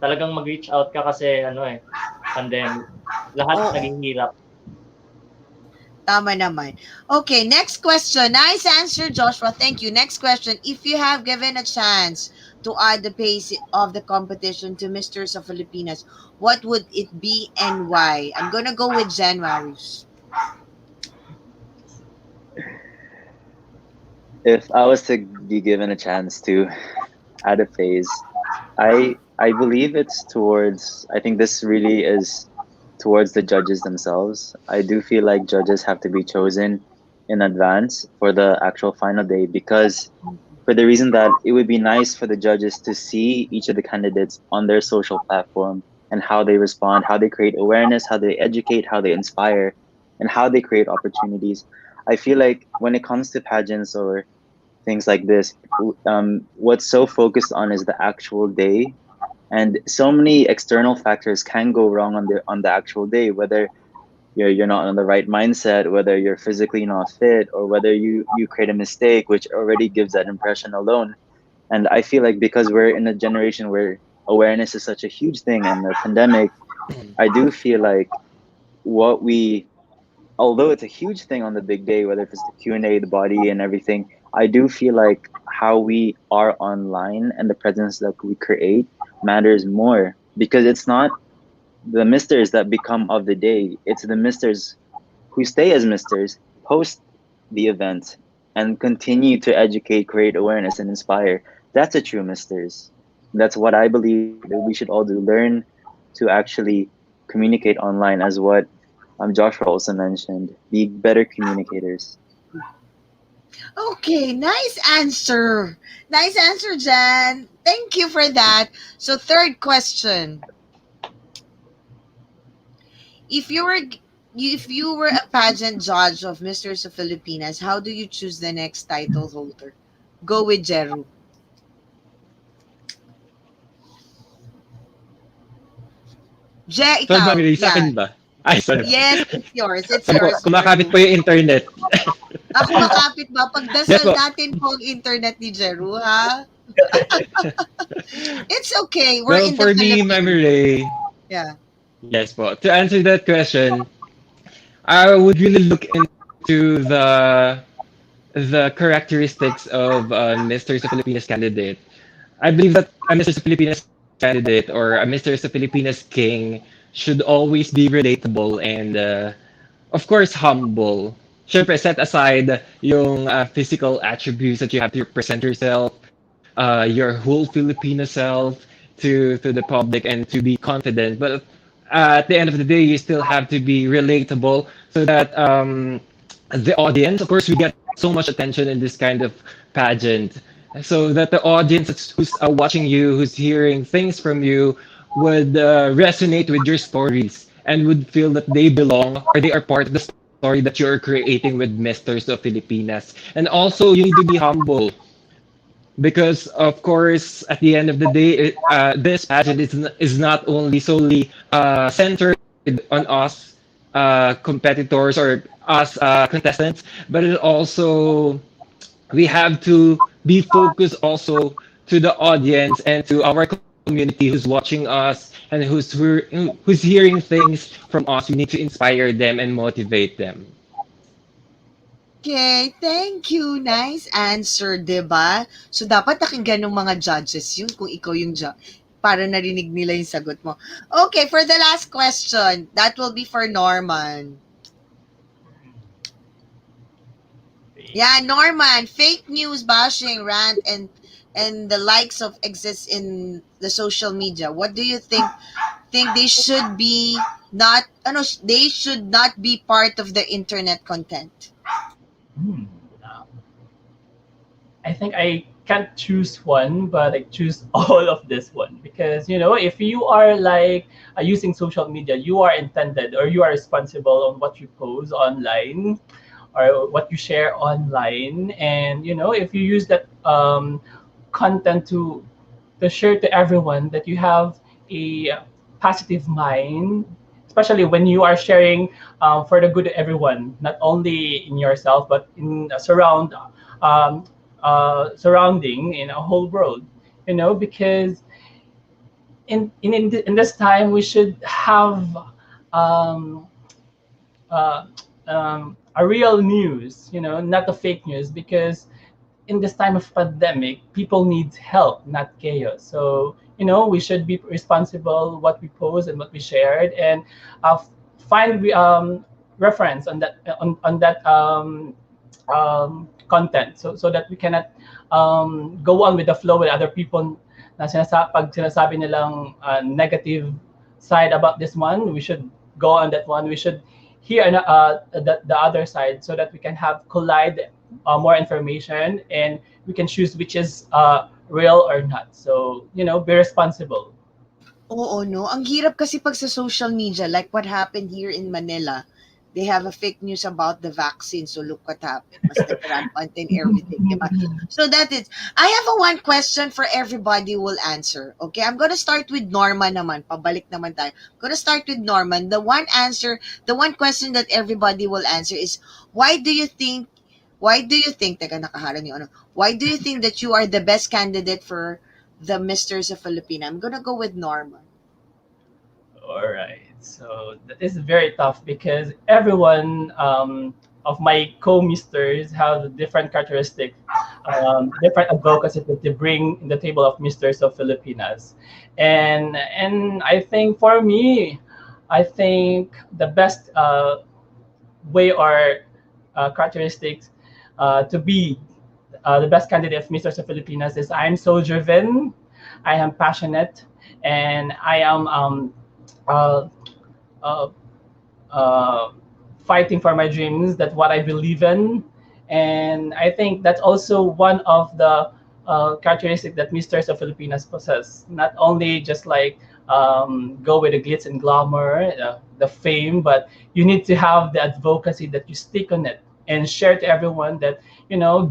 talagang mag-reach out ka kasi pandemic. Lahat Oo. naging hirap. Tama naman. Okay, next question. Nice answer, Joshua. Thank you. Next question. If you have given a chance to add the pace of the competition to Misters of Filipinas, what would it be and why? I'm gonna go with January. If I was to be given a chance to add a phase, I believe it's towards. I think this really is towards the judges themselves. I do feel like judges have to be chosen in advance for the actual final day, because for the reason that it would be nice for the judges to see each of the candidates on their social platform and how they respond, how they create awareness, how they educate, how they inspire, and how they create opportunities. I feel like when it comes to pageants or things like this, what's so focused on is the actual day, and so many external factors can go wrong on the actual day, whether you're not in the right mindset, whether you're physically not fit, or whether you create a mistake, which already gives that impression alone. And I feel like because we're in a generation where awareness is such a huge thing, and the pandemic, I do feel like what we although it's a huge thing on the big day, whether it's the Q&A, the body, and everything, I do feel like how we are online and the presence that we create matters more, because it's not the misters that become of the day. It's the misters who stay as misters post the event and continue to educate, create awareness, and inspire. That's a true misters. That's what I believe that we should all do. Learn to actually communicate online, as what Joshua also mentioned. Be better communicators. Okay, nice answer. Nice answer, Jan. Thank you for that. So, third question. If you were if you were a pageant judge of Misters of Filipinas, how do you choose the next title holder? Go with Jeru. Je, So, ba, ikaw. Miri, sa Yeah. akin ba? Ay, sorry. Yes, it's yours. It's Sabi ko, yours, kumakapit Jeru. po yung internet. Ako makapit ba? Yes Pagdasal po. natin po ang internet ni Jeru, ha? It's okay. We're Well, in the for me, Philippines. Memory, Yeah. yes po. To answer that question, I would really look into the characteristics of Mr. Filipinas candidate. I believe that a Mr. Filipinas candidate or a Mr. Filipinas king should always be relatable and of course humble. Siyempre, set aside yung physical attributes that you have to present yourself, your whole Filipino self to the public and to be confident. But at the end of the day, you still have to be relatable so that the audience, of course, we get so much attention in this kind of pageant, so that the audience who's watching you, who's hearing things from you, would resonate with your stories and would feel that they belong or they are part of the story that you're creating with Misters of Filipinas. And also, you need to be humble because of course at the end of the day this pageant is not only solely centered on us competitors or us contestants, but it also we have to be focused also to the audience and to our community who's watching us and who's hearing things from us. We need to inspire them and motivate them. Okay, thank you. Nice answer, 'di ba? So, dapat nakinggan ng mga judges yun kung ikaw yung para narinig nila yung sagot mo. Okay, for the last question, that will be for Norman. Yeah, Norman, fake news bashing, rant, and the likes of exists in the social media. What do you think they should be not ano they should not be part of the internet content? Hmm. Uh, I think I can't choose one, but I choose all of this one because if you are like using social media, you are intended or you are responsible on what you post online or what you share online, and if you use that content to share to everyone that you have a positive mind, especially when you are sharing for the good of everyone, not only in yourself but in um, surrounding in a whole world. Because in this time we should have um, uh, a real news, not the fake news, because in this time of pandemic, people need help, not chaos. So, we should be responsible what we post and what we shared, and find reference on that content, so that we cannot go on with the flow with other people na pag sinasabi nilang negative side about this one, we should go on that one. We should hear the other side so that we can have collide more information, and we can choose which is real or not. So, be responsible. Oo 'no, ang hirap kasi 'pag sa social media, like what happened here in Manila, they have a fake news about the vaccine, so look what happened, mas nag-rampant and everything, 'di ba? So that is I have a one question for everybody will answer, okay? I'm gonna start with Norman naman, pabalik naman tayo. Gonna start with Norman. The one question that everybody will answer is, why do you think teka nakaharang yung ano, why do you think that you are the best candidate for the Misters of Filipina? I'm gonna go with Norman. All right. So that is very tough because everyone of my co-misters have different characteristics, different advocacy that they bring in the table of Misters of Filipinas, and I think for me, I think the best way or characteristics to be the best candidate of Misters of Filipinas is I'm so driven, I am passionate, and I am uh, uh, uh, fighting for my dreams, that what I believe in, And I think that's also one of the characteristic that Misters of Filipinas possess. Not only just like go with the glitz and glamour, the fame, but you need to have the advocacy that you stick on it and share to everyone that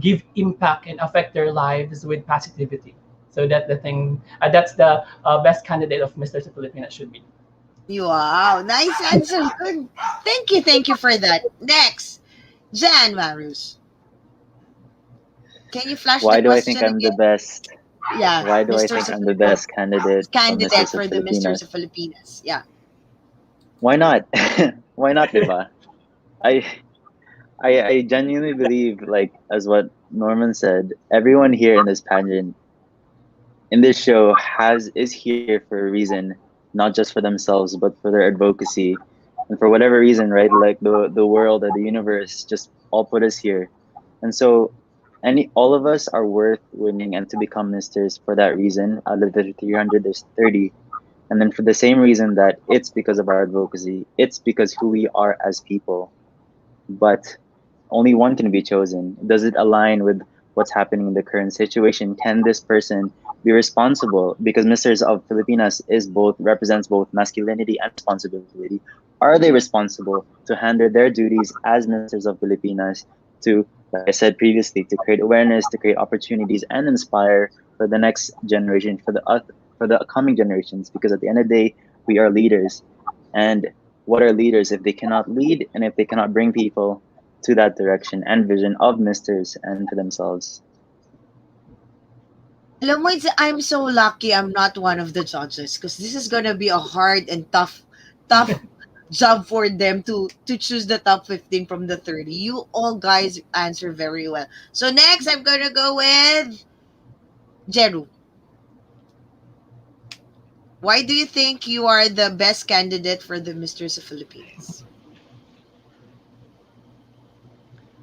give impact and affect their lives with positivity. So that the thing that's the best candidate of Misters of Filipinas should be. Wow, nice answer. Good. Thank you for that. Next, Jan Marus. Can you flash the Why do I think question I'm the again? best? Yeah, Why do I Mr. think I'm the best candidate of Candidate Misters of for the Misters Filipinas? of Filipinas. Yeah. Why not? Why not, diba? I I genuinely believe, like as what Norman said, everyone here in this pageant, in this show, has is here for a reason, not just for themselves, but for their advocacy, and for whatever reason, right? Like the world or the universe just all put us here, and so any all of us are worth winning and to become misters for that reason. Out of the 300, there's 30. And then for the same reason that it's because of our advocacy, it's because who we are as people. But only one can be chosen. Does it align with what's happening in the current situation? Can this person be responsible? Because Misters of Filipinas is both represents both masculinity and responsibility. Are they responsible to handle their duties as Misters of Filipinas to, like I said previously, to create awareness, to create opportunities, and inspire for the next generation, for the coming generations? Because at the end of the day, we are leaders, and what are leaders if they cannot lead and if they cannot bring people to that direction and vision of misters and to themselves? Alam mo, I'm so lucky I'm not one of the judges because this is gonna be a hard and tough job for them to choose the top 15 from the 30. You all guys answer very well. So next, I'm gonna go with Jeru. Why do you think you are the best candidate for the Misters of Philippines?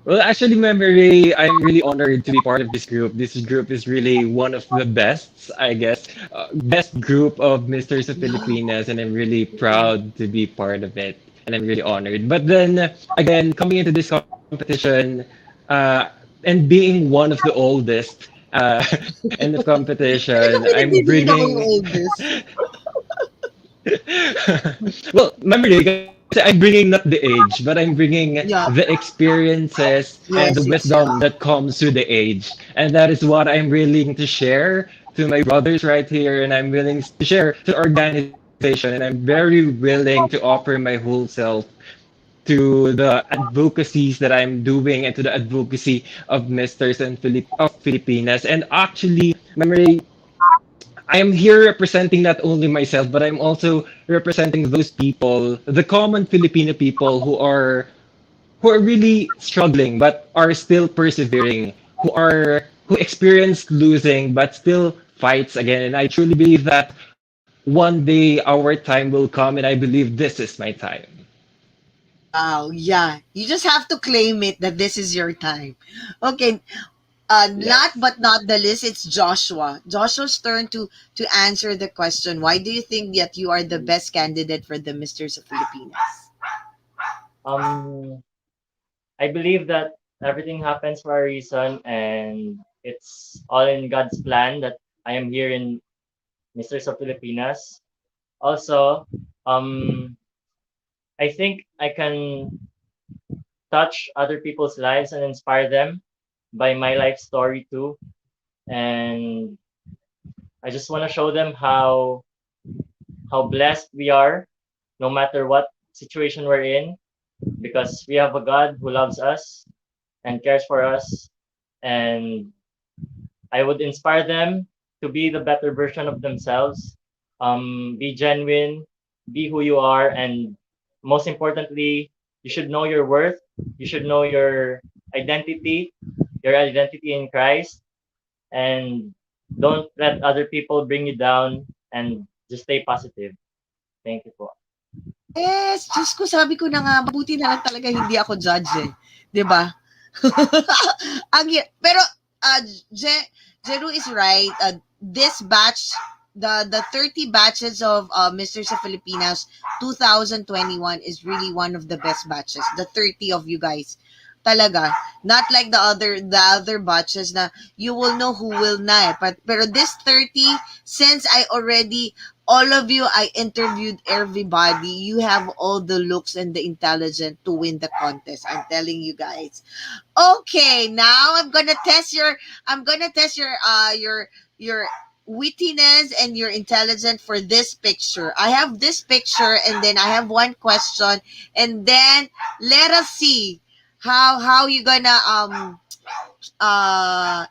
Well, actually, Memory, I'm really honored to be part of this group. This group is really one of the best, I guess, best group of Misters of Yeah. Filipinas, and I'm really proud to be part of it, and I'm really honored. But then again, coming into this competition, uh, and being one of the oldest in the Talaga competition, I'm pinagdidiin ako yung bringing oldest. well, memory, kasi I'm bringing not the age, but I'm bringing Yeah. the experiences and the Yes, yes, yeah. wisdom that comes with the age. And that is what I'm willing to share to my brothers right here, and I'm willing to share to the organization, and I'm very willing to offer my whole self to the advocacies that I'm doing and to the advocacy of Misters and of Filipinas. And actually, memory, I am here representing not only myself, but I'm also representing those people, the common Filipino people who are really struggling but are still persevering, who experienced losing but still fights again. And I truly believe that one day our time will come, and I believe this is my time. Wow, yeah. You just have to claim it that this is your time. Okay, last Yes. but not the least, it's Joshua. Joshua's turn to answer the question. Why do you think that you are the best candidate for the Misters of Filipinas? Um, I believe that everything happens for a reason, and it's all in God's plan that I am here in Misters of Filipinas. Also, I think I can touch other people's lives and inspire them by my life story too. And I just want to show them how blessed we are, no matter what situation we're in, because we have a God who loves us and cares for us. And I would inspire them to be the better version of themselves. Be genuine, be who you are, and most importantly, you should know your worth. You should know your identity in Christ, and don't let other people bring you down. And just stay positive. Thank you po. Yes, Diyos ko, sabi ko na nga, mabuti na lang talaga hindi ako judge eh. 'Di ba? Pero uh, Jeru is right. This batch, the 30 batches of Misters of Filipinas 2021 is really one of the best batches. The 30 of you guys. Talaga. Not like the other batches na you will know who will na eh. Pero this 30, since I already, all of you, I interviewed everybody. You have all the looks and the intelligence to win the contest. I'm telling you guys. Okay, now I'm gonna test your wittiness and your intelligence for this picture. I have this picture and then I have one question and then let us see how you gonna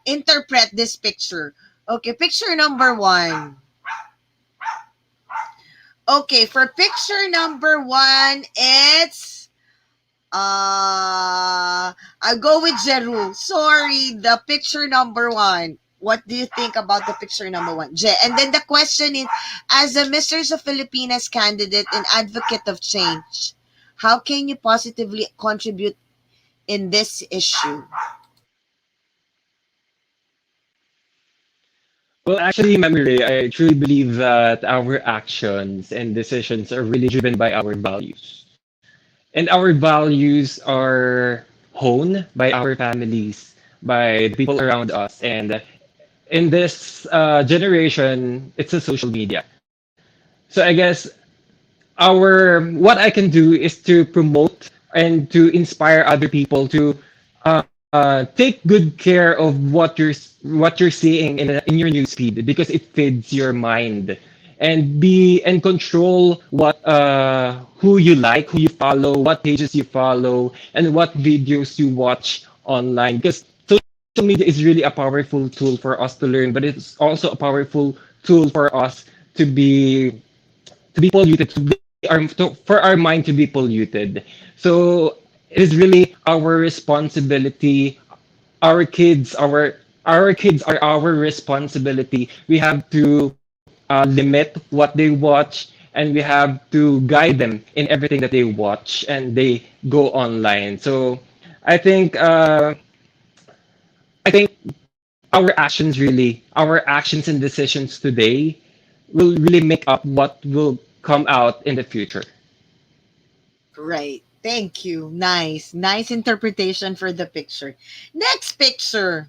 interpret this picture. Okay, picture number 1. Okay, for picture number 1, it's I'll go with Jeru. Sorry, the picture number 1. What do you think about the picture number 1? And then the question is, as a Misters of Filipinas candidate and advocate of change, how can you positively contribute in this issue? Well, actually, Mamire, I truly believe that our actions and decisions are really driven by our values. And our values are honed by our families, by the people around us. And in this generation, it's a social media. So I guess our what I can do is to promote and to inspire other people to take good care of what you're seeing in your newsfeed because it feeds your mind and be and control what who you like, who you follow, what pages you follow, and what videos you watch online because social media is really a powerful tool for us to learn, but it's also a powerful tool for us to be polluted for our mind to be polluted. So it is really our responsibility. Our kids are our responsibility. We have to limit what they watch, and we have to guide them in everything that they watch and they go online. So I think uh, I think our actions and decisions today will really make up what will come out in the future. Right. Thank you. Nice. Nice interpretation for the picture. Next picture.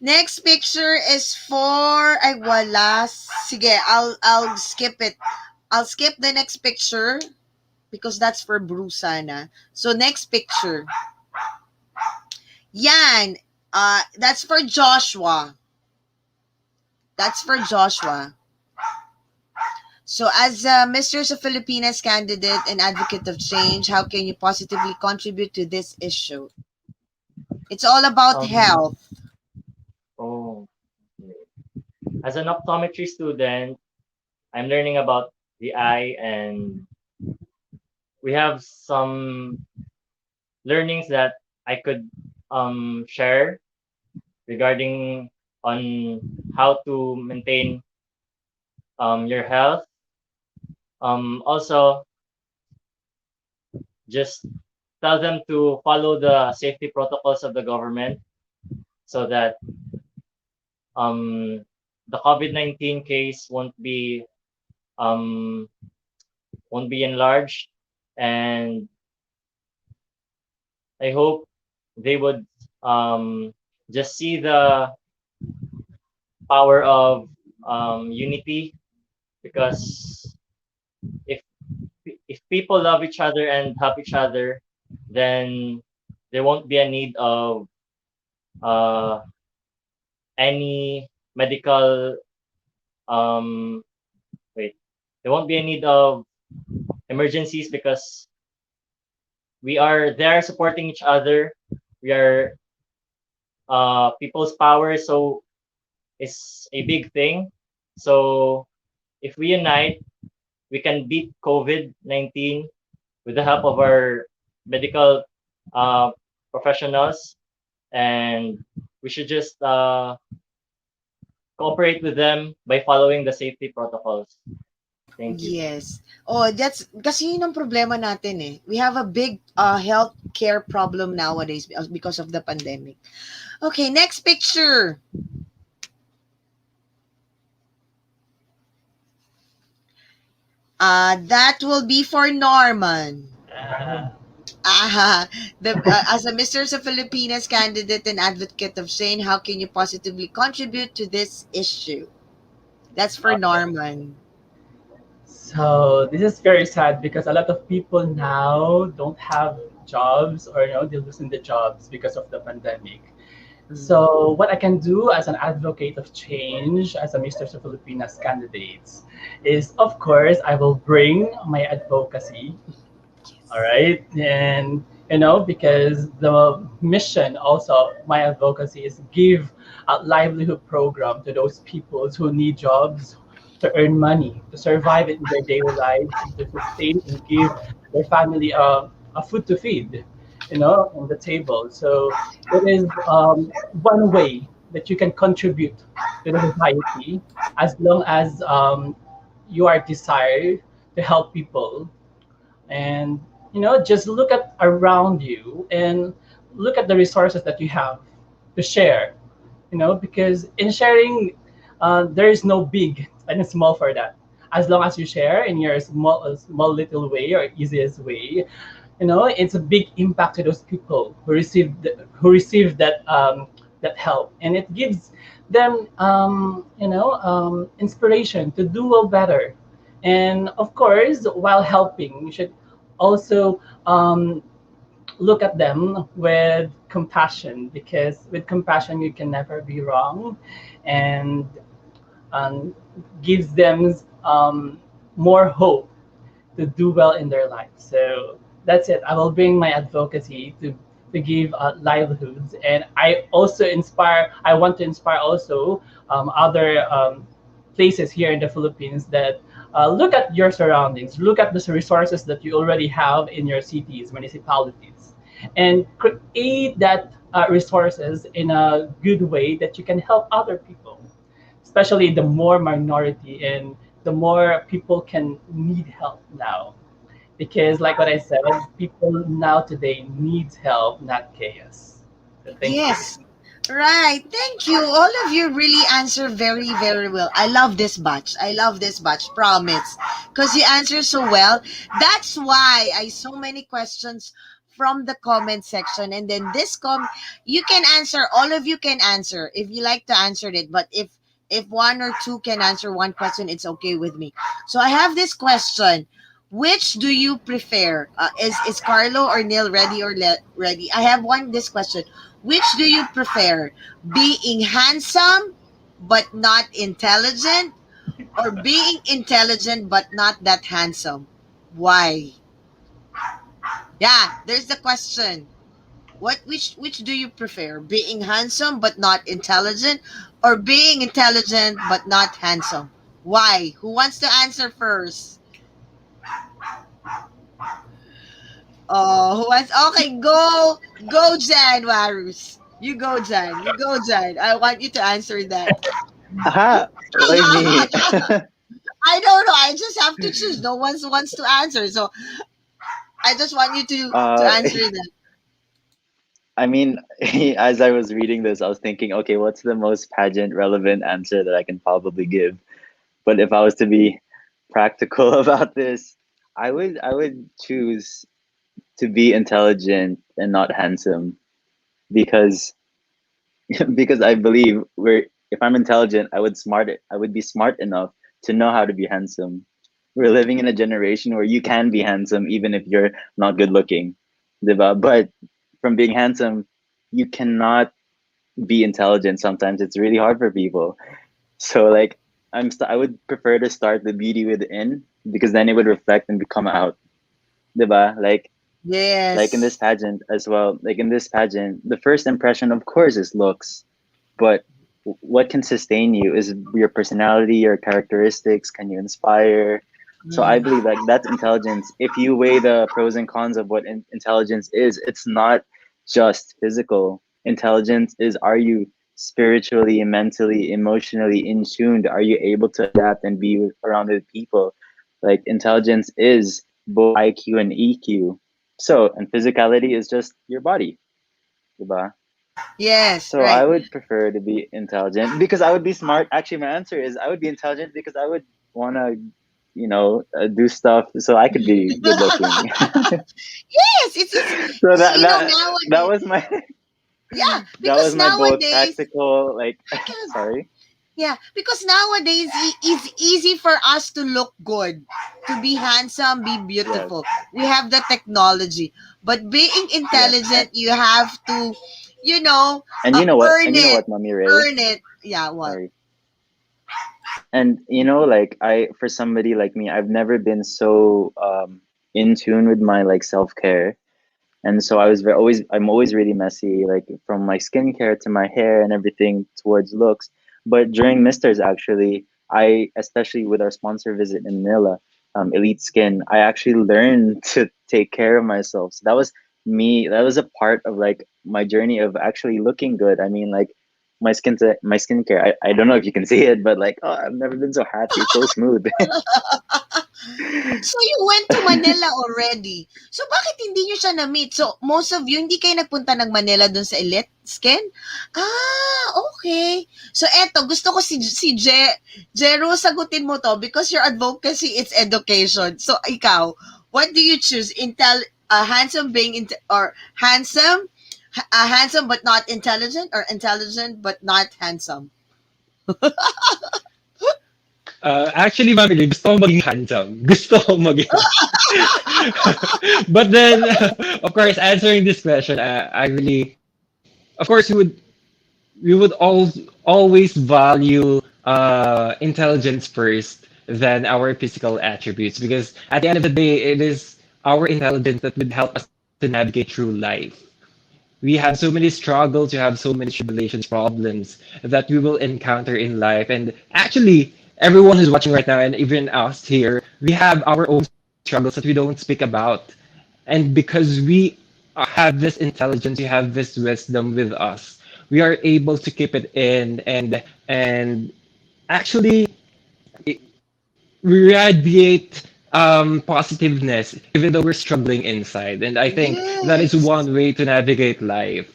Next picture is for ay wala. Sige, I'll skip it. I'll skip the next picture because that's for Bruce sana. So next picture. Yan. That's for Joshua. That's for Joshua. So as a Mistress of Filipinas candidate and advocate of change, how can you positively contribute to this issue? It's all about Um, health. oh, as an optometry student, I'm learning about the eye, and we have some learnings that I could share regarding on how to maintain your health. Also, just tell them to follow the safety protocols of the government so that the COVID-19 case um, won't be enlarged, and I hope they would just see the power of unity, because if if people love each other and help each other, then there won't be a need of uh, any medical um, wait, there won't be a need of emergencies because we are there supporting each other. We are people's power, so it's a big thing. So if we unite, we can beat COVID-19 with the help of our medical uh, professionals, and we should just cooperate with them by following the safety protocols. Thank you. Yes. Oh, that's kasi yun ang problema natin eh. We have a big health care problem nowadays because of the pandemic. Okay, next picture. That will be for Norman. As a Mr. sa Filipinas candidate and advocate of Shane, how can you positively contribute to this issue? That's for Okay. Norman. So this is very sad because a lot of people now don't have jobs, or they're losing the jobs because of the pandemic. Mm. So what I can do as an advocate of change, as a Mr. Sa Filipinas candidates, is of course I will bring my advocacy. All right, and because the mission also of my advocacy is give a livelihood program to those people who need jobs to earn money to survive in their daily lives, to sustain and give their family a food to feed, on the table. So it is one way that you can contribute to the society, as long as you are desired to help people. And just look at around you and look at the resources that you have to share, because in sharing, there is no big and small for that. As long as you share in your small little way or easiest way, it's a big impact to those people who receive that help, and it gives them inspiration to do well better. And of course, while helping, you should also look at them with compassion, because with compassion you can never be wrong, and um, gives them more hope to do well in their life. So that's it. I will bring my advocacy to give livelihoods, and I want to inspire also other places here in the Philippines that look at your surroundings, look at the resources that you already have in your cities, municipalities, and create that resources in a good way that you can help other people, especially the more minority and the more people can need help now. Because like what I said, people now today needs help, not chaos. So thank you. Yes. Right. Thank you. All of you really answer very, very well. I love this batch. I love this batch. Promise. Because you answer so well. That's why I so many questions from the comment section. And then you can answer. All of you can answer if you like to answer it. But if one or two can answer one question, it's okay with me. So I have this question. Which do you prefer? Is Carlo or Neil ready or ready? I have this question. Which do you prefer? Being handsome but not intelligent, or being intelligent but not that handsome? Why? Yeah, there's the question. Which do you prefer? Being handsome but not intelligent, or being intelligent but not handsome? Why? Who wants to answer first? Oh, who wants? Okay, go, Jan Warus. You go, Jan. You go, Jan. I want you to answer that. Aha! Why me? I don't know. I just have to choose. No one wants to answer, so I just want you to uh, answer that. I mean, as I was reading this, I was thinking, okay, what's the most pageant relevant answer that I can probably give? But if I was to be practical about this, I would choose to be intelligent and not handsome, because because I believe we're if I'm intelligent, I would be smart enough to know how to be handsome. We're living in a generation where you can be handsome even if you're not good looking, diba? But from being handsome, you cannot be intelligent. Sometimes it's really hard for people. So like I would prefer to start the beauty within, because then it would reflect and become out, diba? Like in this Yes. pageant as well. Like in this pageant, the first impression, of course, is looks, but what can sustain you is your personality, your characteristics. Can you inspire? So I Mm. believe like that's intelligence. If you weigh the pros and cons of what intelligence is, it's not just physical. Intelligence is, are you spiritually, mentally, emotionally in tuned? Are you able to adapt and be around with people? Like intelligence is both IQ and EQ. So, and physicality is just your body, diba? Yes. So I Right. would prefer to be intelligent because I would be smart. Actually, my answer is I would be intelligent because I would wanna. do stuff so I could be good looking. Yes, it's So that you know that that nowadays. was my Yeah, that because was my both nowadays, practical, like, yeah, sorry. yeah, because nowadays it's easy for us to look good, to be handsome, be Yes, beautiful. We have the technology, but being yes. intelligent, you have to, you know, And you know what? earn And you know it, what, Mommy Ray? earn it. Yeah, what? Sorry. And like, for somebody like me, I've never been so in tune with my like self-care. And so I'm always really messy, like from my skincare to my hair and everything towards looks. But during Misters, actually, I, especially with our sponsor visit in Manila, Elite Skin, I actually learned to take care of myself. So that was me. That was a part of like my journey of actually looking good. I mean, like my skincare. I don't know if you can see it, but like, oh, I've never been so happy, so smooth. So you went to Manila already. So bakit hindi nyo siya na-meet? So most of you, hindi kayo nagpunta ng Manila dun sa Elite Skin? Ah, okay. So eto, gusto ko si Jero, sagutin mo to because your advocacy is education. So ikaw, what do you choose? Handsome or handsome? Handsome but not intelligent, or intelligent but not handsome? Actually, Mami, gusto ko maging handsome. Gusto ko maging. But then, of course, answering this question, I really, of course, we would always value intelligence first than our physical attributes, because at the end of the day, it is our intelligence that would help us to navigate through life. We have so many struggles, we have so many tribulations, problems that we will encounter in life. And actually, everyone who's watching right now, and even us here, we have our own struggles that we don't speak about. And because we have this intelligence, we have this wisdom with us, we are able to keep it in, and actually radiate positiveness even though we're struggling inside. And I think that is Yes. one way to navigate life.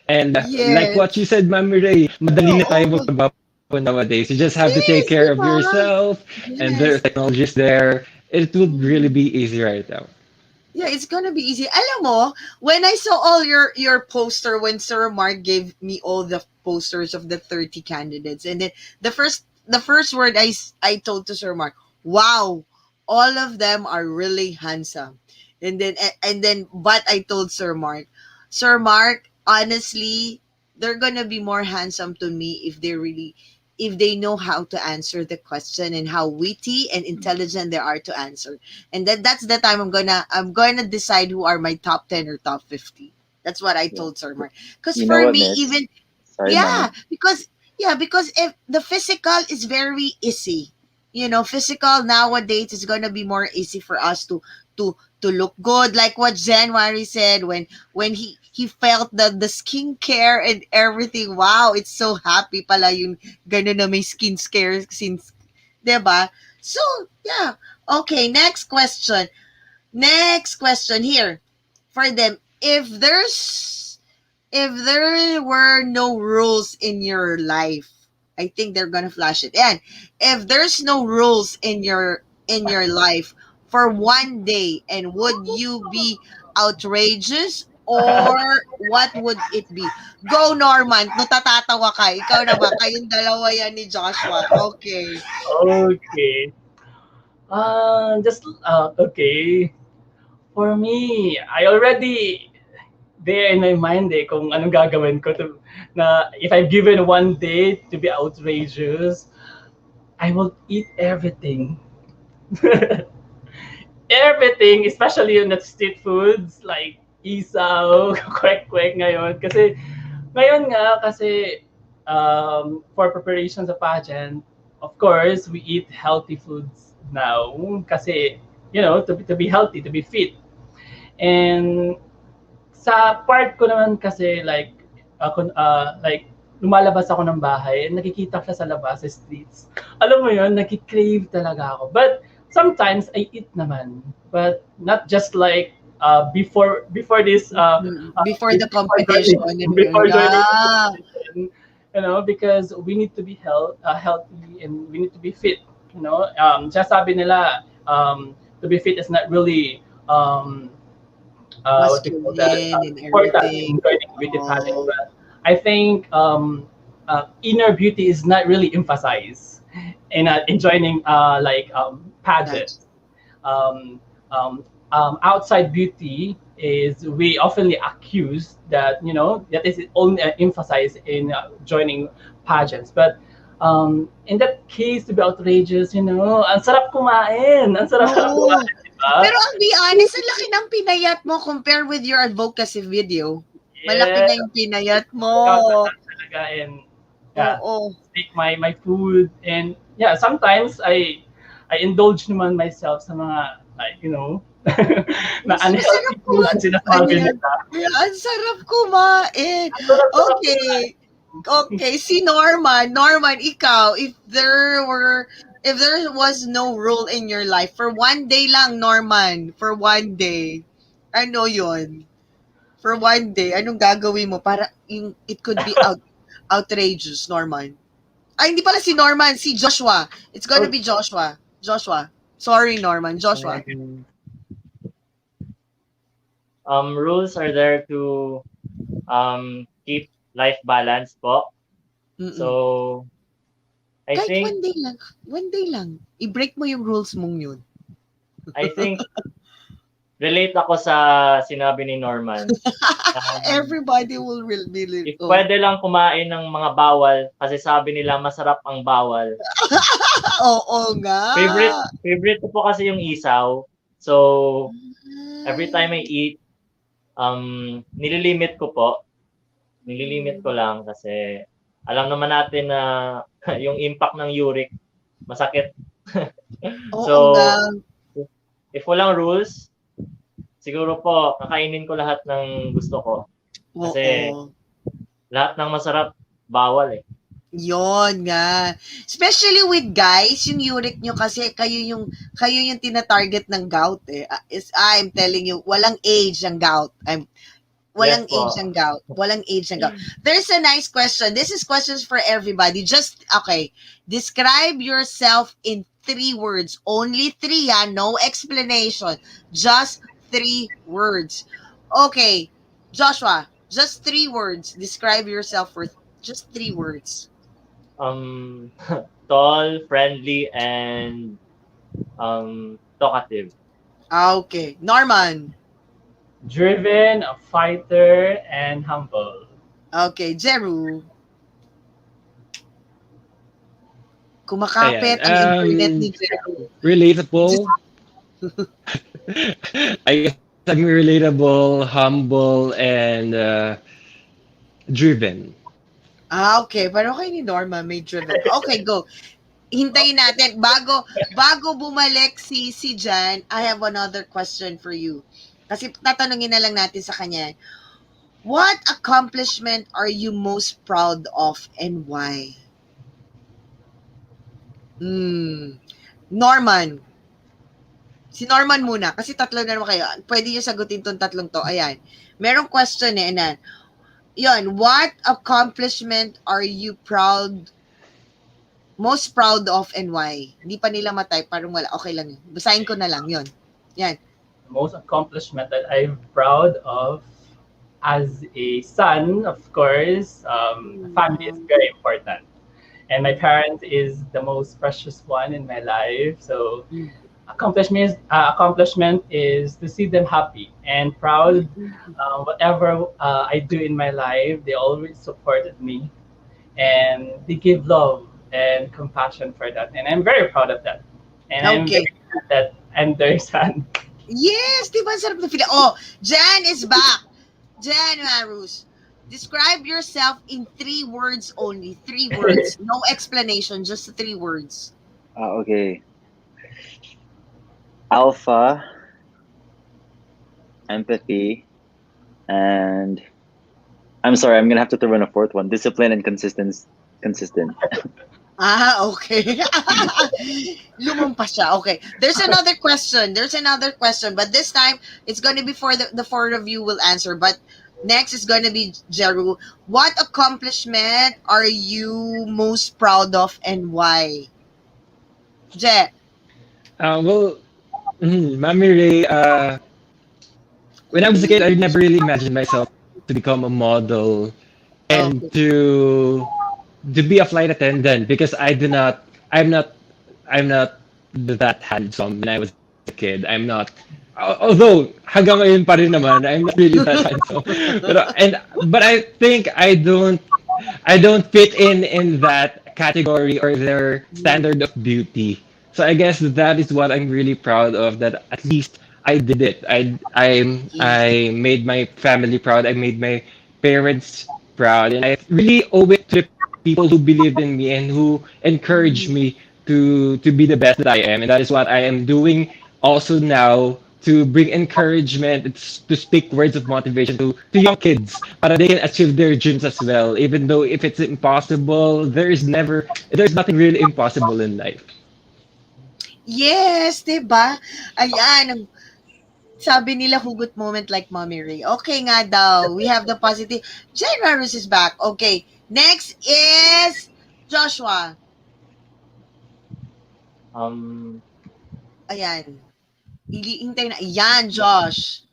And like what Yes. you said, Ma'am Ray, madali na tayo Oo. magpabago nowadays. You just have to take Yes, di care of ba? yourself, and the Yes. technology is there. It would really Mm. be easy right now. Yeah, it's gonna be easy. Alam mo, when I saw all your poster, when Sir Mark gave me all the posters of the 30 candidates, and then the first word I told to Sir Mark, wow, all of them are really handsome. And then but I told Sir Mark, honestly, they're gonna be more handsome to me if they know how to answer the question and how witty and intelligent they are to answer. And then that's the time I'm gonna decide who are my top 10 or top 50. That's what I Yeah. told Sir Mark. Because You know for what, me, Miss? even, Sorry, yeah, Mommy. because if the physical is very easy, physical nowadays is gonna be more easy for us to look good, like what January said, when he felt the skincare and everything. Wow, it's so happy pala yung ganun na may skincare since, 'di ba? So, yeah. Okay, next question here for them. If there were no rules in your life, I think they're gonna flash it. And if there's no rules in your life for one day, and would you be outrageous, or what would it be? Go, Norman. Natatatawa ka. Ikaw naman. Kayong dalawa yan ni Joshua. Okay. Okay. Just okay. For me, I already there in my mind kung anong gagawin ko na if I'm given one day to be outrageous, I will eat everything. Everything, especially on the street foods like isaw, kwek-kwek ngayon. Kasi ngayon nga, kasi for preparation sa pageant, of course, we eat healthy foods now. Kasi, to be healthy, to be fit. And sa part ko naman kasi like lumalabas ako ng bahay, nakikita ko siya sa labas, sa streets. Alam mo yun, nakikrave talaga ako. But sometimes I eat naman. But not just like before this Before the competition. before joining the Yeah. competition, because we need to be healthy and we need to be fit. Just sabi nila To be fit is not really what do you call that, Masculine and important everything. in joining beauty pageant. Oh, But I think inner beauty is not really emphasized in joining pageant. that's Um, Outside beauty is we oftenly accused that that is only emphasized in joining pageants, but in that case, to be outrageous, ang sarap kumain, ang sarap oo. kumain, di ba? Pero ang be honest, ang laki ng pinayat mo compare with your advocacy video. Malaki Yeah, na yung pinayat mo. out talaga, and yeah, Oo. take my food, and yeah, sometimes I indulge naman myself sa mga na Masarap unhealthy food ang ano sinasabi yan? nila. Ang sarap kumain. Ang sarap-sarap Okay. Okay, si Norman. Norman, ikaw, if there was no rule in your life, for one day lang, Norman, for one day, ano yon? For one day, anong gagawin mo para it could be outrageous, Norman? Ay, hindi pala si Norman, si Joshua. It's gonna be Joshua. Joshua. Sorry, Norman. Joshua. Rules are there to keep life balance po. Mm-mm. So, I Kahit think one day lang. One day lang. I-break mo yung rules mong yun. I think relate ako sa sinabi ni Norman. Everybody will be If pwede lang kumain ng mga bawal kasi sabi nila masarap ang bawal. Oo nga. Favorite ko po kasi yung isaw. So, every time I eat, nililimit ko po. Nililimit ko lang kasi alam naman natin na yung impact ng uric masakit. Oo So, nga. if walang rules, siguro po kakainin ko lahat ng gusto ko. Kasi Oo. lahat ng masarap bawal eh. Yon nga. Especially with guys, yung uric nyo kasi kayo yung tina-target ng gout eh. I'm telling you, walang age ang gout. Walang Yes po. age ang gout. Walang age ang gout. There's a nice question. This is questions for everybody. Okay. Describe yourself in 3 words. Only 3, no explanation. Just 3 words. Okay. Joshua, just 3 words. Describe yourself for just 3 words. Tall, friendly, and talkative. Okay. Norman. Driven, a fighter, and humble. Okay. Jeru. Kumakapit ang internet ni Jeru. Relatable. I guess I'm relatable, humble, and driven. Okay. Pero okay ni Norma, may driven. Okay, go. Hintayin natin. Bago bumalik si Jan, I have another question for you. Kasi tatanungin na lang natin sa kanya. What accomplishment are you most proud of and why? Norman. Si Norman muna. Kasi tatlo na naman kayo. Pwede nyo sagutin tong tatlong to. Ayan. Merong question eh. Ayan. Yun. What accomplishment are you most proud of and why? Hindi pa nila matay. Parang wala. Okay lang yun. Basahin ko na lang. Yun. Yan. Most accomplishment that I'm proud of as a son, of course, family is very important. And my parent is the most precious one in my life. So accomplishment is to see them happy and proud. Whatever I do in my life, they always supported me. And they give love and compassion for that. And I'm very proud of that. And I'm Okay. very glad that I'm their son. Yes, di ba? Sarap na feel. Oh, Jan is back. Jan Marus, describe yourself in 3 words only. 3 words. No explanation, just 3 words. Okay. Alpha, empathy, and I'm sorry, I'm gonna have to throw in a 4th one. Discipline and consistent. Okay. Lumampas siya. Okay. There's another question, but this time it's going to be for the 4 of you will answer. But next is going to be Jeru. What accomplishment are you most proud of and why? Je. Well, Mommy Ray, when I was a kid, I never really imagined myself to become a model and Okay. to be a flight attendant because I'm not I'm not that handsome when I was a kid. I'm not although hanggang ngayon pa rin naman, I'm not really that handsome. But I think I don't fit in that category or their standard of beauty. So I guess that is what I'm really proud of. That at least I did it. Yes. I made my family proud. I made my parents proud, and I really owe it to the people who believed in me and who encouraged Mhm. me to be the best that I am. And that is what I am doing also now to bring encouragement, to speak words of motivation to young kids para they can achieve their dreams as well. Even though if it's impossible, there's nothing really impossible in life. Yes, 'di ba? Ayan, sabi nila hugot moment like Mommy Ray. Okay nga daw. We have the positive. January is back. Okay. Next is Joshua. Um, Ayan. Hintay na. Ayan, Josh.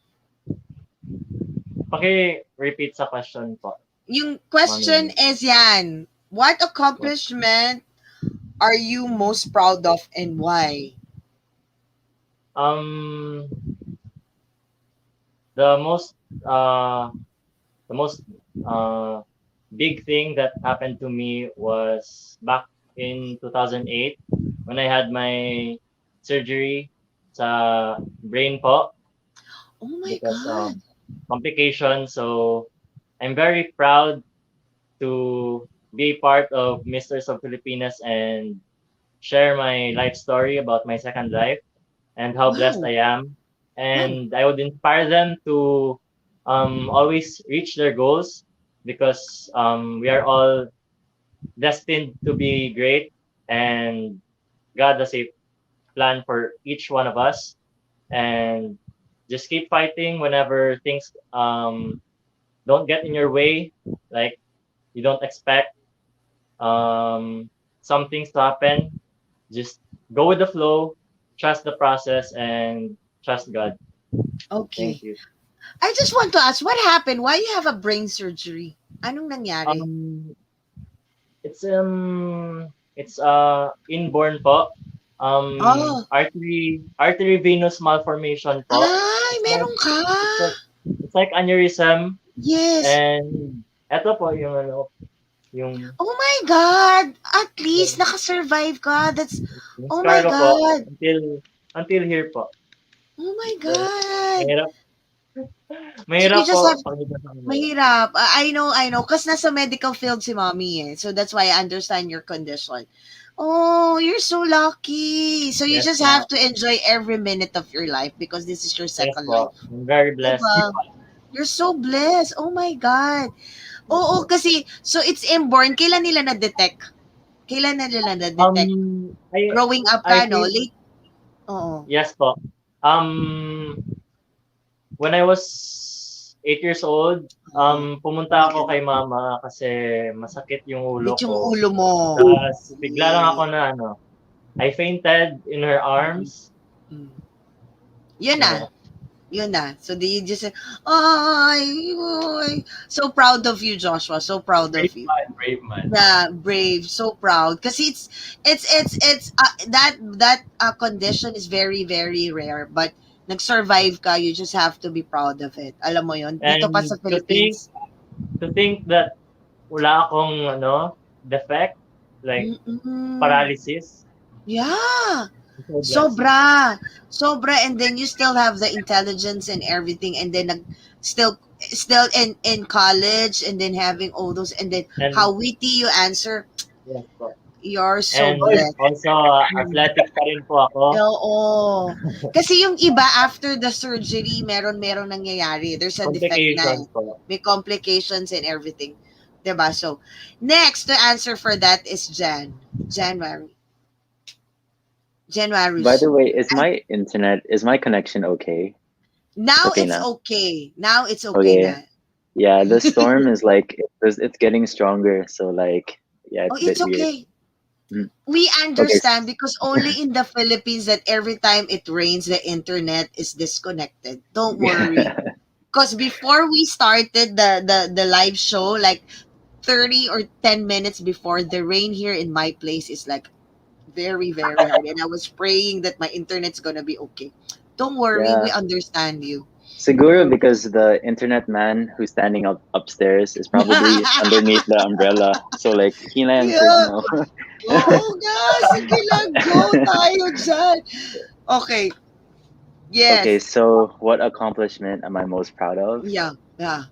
paki-repeat sa question po, Yung Mommy question Ray. is yan. What What? accomplishment are you most proud of and why? Um, the most uh the most uh big thing that happened to me was back in 2008 when I had my surgery sa brain po Oh my because of God. complications. So I'm very proud to be part of Misters of Filipinas and share my life story about my second life and how blessed Wow. I am. Wow. And I would inspire them to always reach their goals because we are all destined to be great and God has a plan for each one of us. And just keep fighting whenever things don't get in your way, like you don't expect some things to happen. Just go with the flow, trust the process, and trust God. Thank Okay. you. I just want to ask, what happened? Why you have a brain surgery? Anong nangyari? Um, it's inborn po. Oh. Artery venous malformation po. Ay, It's like meron ka. it's like it's like aneurysm Yes. and eto po yung ano yung Oh my God. At least nakasurvive ka. That's, yung oh scar my ko po God. until here po. Oh my So, God. mahirap So you mahirap just have, po pag sa kanila. mahirap. I know. Kasi nasa medical field si mommy eh. So that's why I understand your condition. Oh, you're so lucky. So you Yes just have po. to enjoy every minute of your life because this is your Yes second life. po. I'm very blessed. Diba? You're so blessed. Oh my God. Oo, kasi, so it's inborn. Kailan nila na-detect? Kailan na nila na-detect? I Growing up I ka, no? think Late? Oo. yes po. When I was 8 years old, pumunta ako kay mama kasi masakit yung ulo Sakit yung ko. ulo mo. Tapos bigla lang ako na ano, I fainted in her arms. Mm. Yun na. Ano, Yun na. So they just say, ay, ay. So proud of you, Joshua. So proud of you. brave man. Yeah, brave. So proud. Kasi that condition is very, very rare. But nag-survive ka, you just have to be proud of it. Alam mo yun? Dito pa sa And Philippines. to think that wala akong ano, defect, like Mm-mm. paralysis. Yeah. I'm so blessed. Sobra. Sobra. And then you still have the intelligence and everything. And then still in college and then having all those and then And how witty you answer. yes po. You're so And blessed. also athletic pa rin po ako. Oo. Kasi yung iba after the surgery, meron nangyayari. There's a defect na. Complications po. May complications and everything. 'Di ba? So, next to answer for that is January. January. By the way, is my connection okay? Now Okay it's na. okay. Now it's okay Okay. na. Yeah, the storm is like it's getting stronger, so like yeah, Oh, it's a it's bit weird. okay. Mm. We Okay. understand because only in the Philippines that every time it rains, the internet is disconnected. Don't worry. Because before we started the live show, like 30 or 10 minutes before, the rain here in my place is like very, very hard. And I was praying that my internet's gonna be okay. Don't worry, we Yeah. understand you. Siguro because the internet man who's standing up upstairs is probably underneath the umbrella. So like he na yung Yeah. signal. Oo nga, sige lang, go tayo dyan. Okay, Okay, yes. so what accomplishment am I most proud of? Yeah, yeah.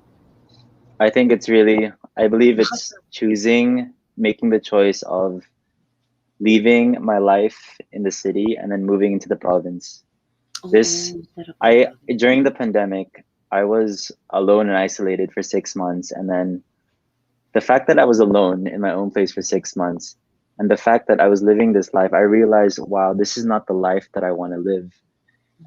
I think it's really, I believe it's choosing, making the choice of leaving my life in the city and then moving into the province. Oo, This, sarap ng I, province. during the pandemic, I was alone and isolated for 6 months. And then the fact that I was alone in my own place for 6 months and the fact that I was living this life, I realized, wow, this is not the life that I want to live.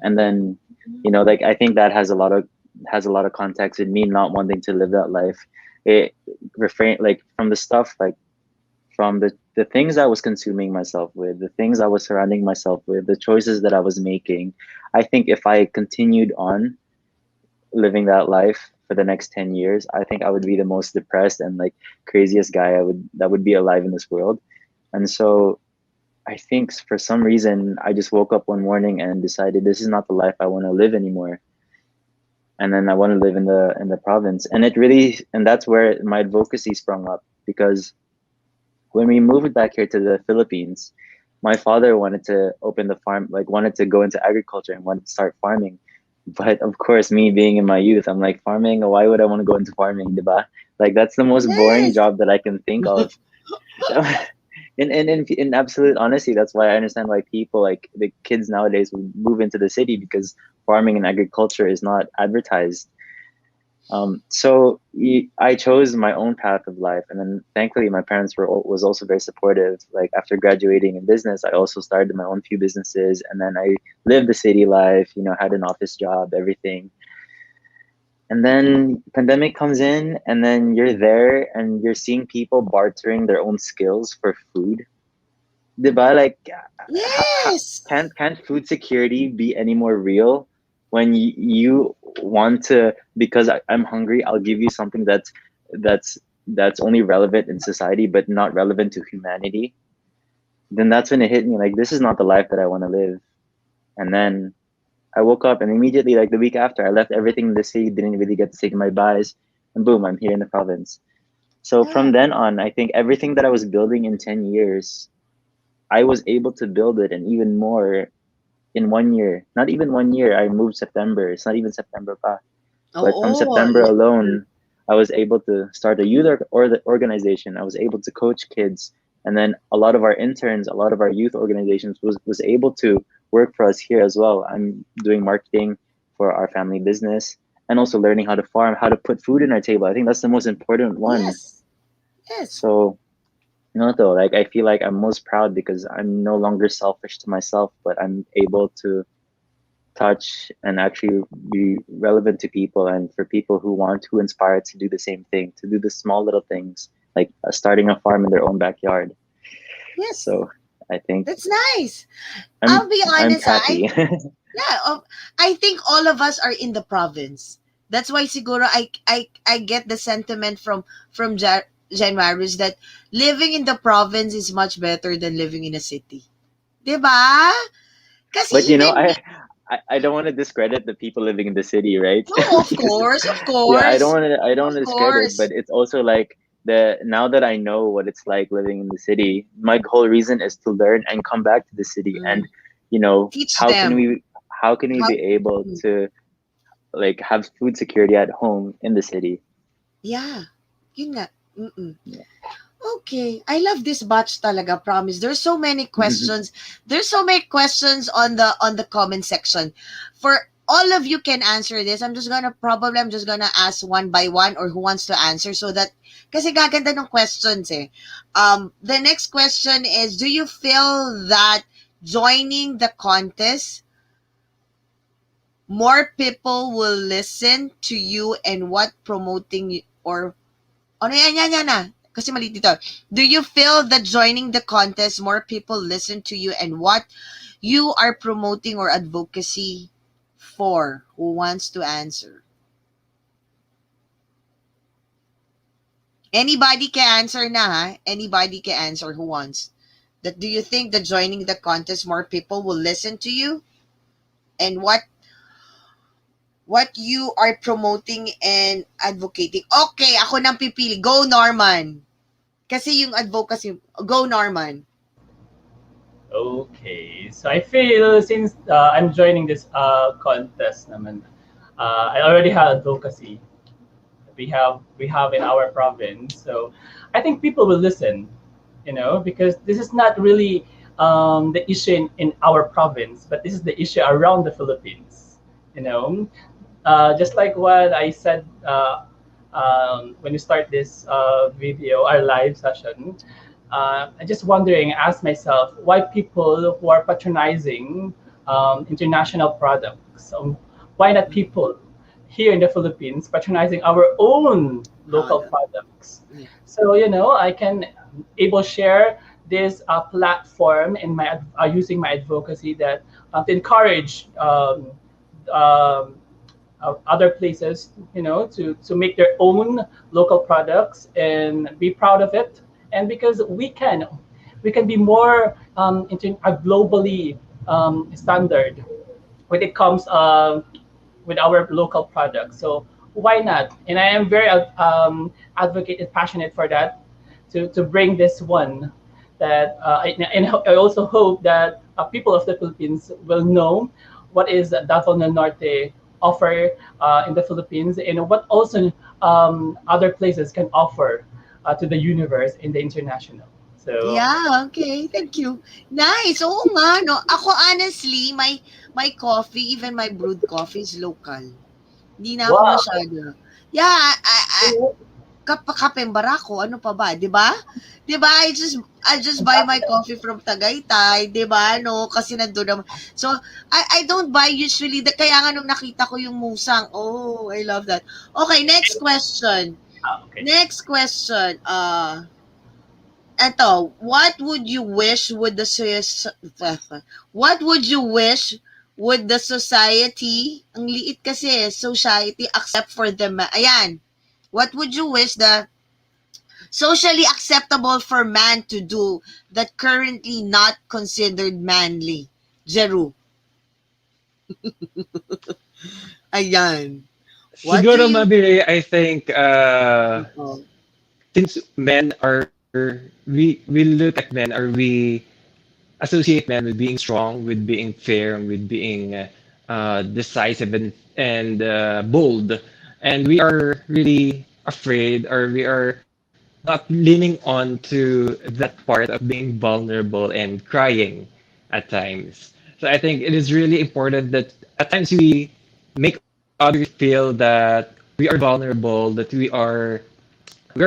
And then, like I think that has a lot of context in me not wanting to live that life. It refrain like from the stuff like from the things I was consuming myself with, the things I was surrounding myself with, the choices that I was making. I think if I continued on living that life for the next 10 years, I think I would be the most depressed and like craziest guy that would be alive in this world. And so I think for some reason I just woke up one morning and decided this is not the life I want to live anymore. And then I want to live in the province. And that's where my advocacy sprung up because when we moved back here to the Philippines, my father wanted to open the farm, like wanted to go into agriculture and wanted to start farming. But of course, me being in my youth, I'm like, farming, why would I want to go into farming, diba? Like that's the most boring Yes. job that I can think of. In absolute honesty, that's why I understand why people like the kids nowadays would move into the city because farming and agriculture is not advertised. I chose my own path of life, and then thankfully my parents was also very supportive. Like after graduating in business, I also started my own few businesses, and then I lived the city life. Had an office job, everything. And then pandemic comes in, and then you're there, and you're seeing people bartering their own skills for food. Diba? Like, Yes. can't food security be any more real when you want to because I'm hungry, I'll give you something that's that's only relevant in society but not relevant to humanity. Then that's when it hit me like this is not the life that I want to live. And then I woke up and immediately like the week after I left everything in the city, didn't really get to say my buys, and boom, I'm here in the province. So Yeah. from then on, I think everything that I was building in 10 years, I was able to build it and even more in 1 year. Not even 1 year. I moved September. It's not even September pa. But from Oo, September lucky. alone, I was able to start a youth or the organization. I was able to coach kids, and then a lot of our interns, a lot of our youth organizations was able to work for us here as well. I'm doing marketing for our family business and also learning how to farm, how to put food in our table. I think that's the most important one. Yes. Yes. So though, like I feel like I'm most proud because I'm no longer selfish to myself, but I'm able to touch and actually be relevant to people and for people who want to inspire to do the same thing, to do the small little things like starting a farm in their own backyard. Yes. So I think That's nice. I'm I'll be I'm honest, happy. yeah, I think all of us are in the province. That's why siguro I get the sentiment from January's that living in the province is much better than living in a city. 'Di ba? Kasi But even me, I don't want to discredit the people living in the city, right? no, Because of yeah, course, I don't of want to discredit, course. but it's also like the now that I know what it's like living in the city, my whole reason is to learn and come back to the city. And Mm, teach how can them we how. be able Mm, to like have food security at home in the city? yeah, yun nga. Mm-mm. Yeah. Okay. I love this batch talaga, promise. There's so many questions. There's so many questions on the comment section. For all of you can answer this. I'm just gonna ask one by one or who wants to answer so that kasi gaganda ng questions eh. The next question is, do you feel that joining the contest more people will listen to you and what promoting you or ano yan, Kasi mali dito. Do you feel that joining the contest, more people listen to you and what you are promoting or advocacy for? Who wants to answer? Anybody can answer na, ha? Anybody can answer who wants. That do you think that joining the contest, more people will listen to you? And what you are promoting and advocating? Okay, ako nang pipili. Go, Norman. Kasi yung advocacy, go, Norman. Okay, so I feel since I'm joining this contest naman, I already have advocacy. We have in our province, so I think people will listen. Because this is not really the issue in our province, but this is the issue around the Philippines. You know, just like what I said when we start this video, our live session. I'm just wondering, ask myself, why people who are patronizing international products, why not people here in the Philippines patronizing our own local products? Yeah. So I can able share this platform in my using my advocacy that to encourage other places, to make their own local products and be proud of it. And because we can be more globally standard when it comes with our local products. So why not? And I am very advocate and passionate for that to bring this one. That and I also hope that people of the Philippines will know what is Davao del Norte offer in the Philippines, and what also other places can offer to the universe in the international. So Yeah, okay. Thank you. Nice. Oo nga, no. Ako honestly, my coffee, even my brewed coffee is local. Hindi na ako wow. masyado. Yeah, kapeng barako, ano pa ba, 'di ba? 'Di ba? I just buy my coffee from Tagaytay, 'di ba? No, kasi nandoon naman. So, I don't buy usually kaya nga nung nakita ko yung musang. Oh, I love that. Okay, next question. Okay. Next question. Eto, what would you wish would the society, ang liit kasi, society accept for them, ayan, what would you wish the socially acceptable for man to do that currently not considered manly? Jeru. Ayan. What do Siguro, you... Mabire, I think Oh, since men are we look at men, or we associate men with being strong, with being fair, and with being decisive and bold, and we are really afraid, or we are not leaning on to that part of being vulnerable and crying at times. So I think it is really important that at times we make others feel that we are vulnerable, that we are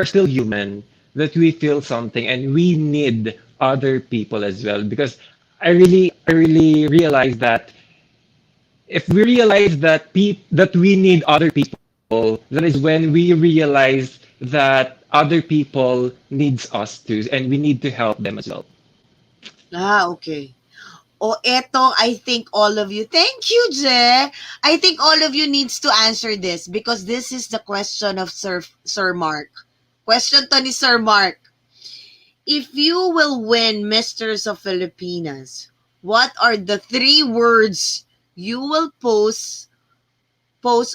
still human, that we feel something, and we need other people as well. Because I really realize that if we realize that we need other people, that is when we realize that other people needs us too, and we need to help them as well. okay. O eto, I think all of you, thank you, Je. I think all of you needs to answer this because this is the question of Sir Mark. Question to ni Sir Mark. If you will win Misters of Filipinas, what are the 3 words you will post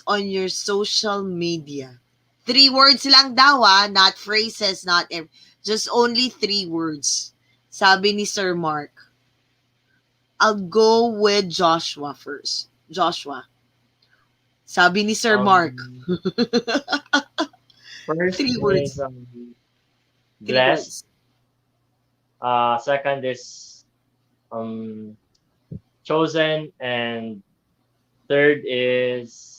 on your social media? 3 words lang daw, not phrases, just only 3 words. Sabi ni Sir Mark. I'll go with Joshua first. Joshua. Sabi ni Sir Mark. First 3 is words. 3 blessed. words. Second is chosen, and third is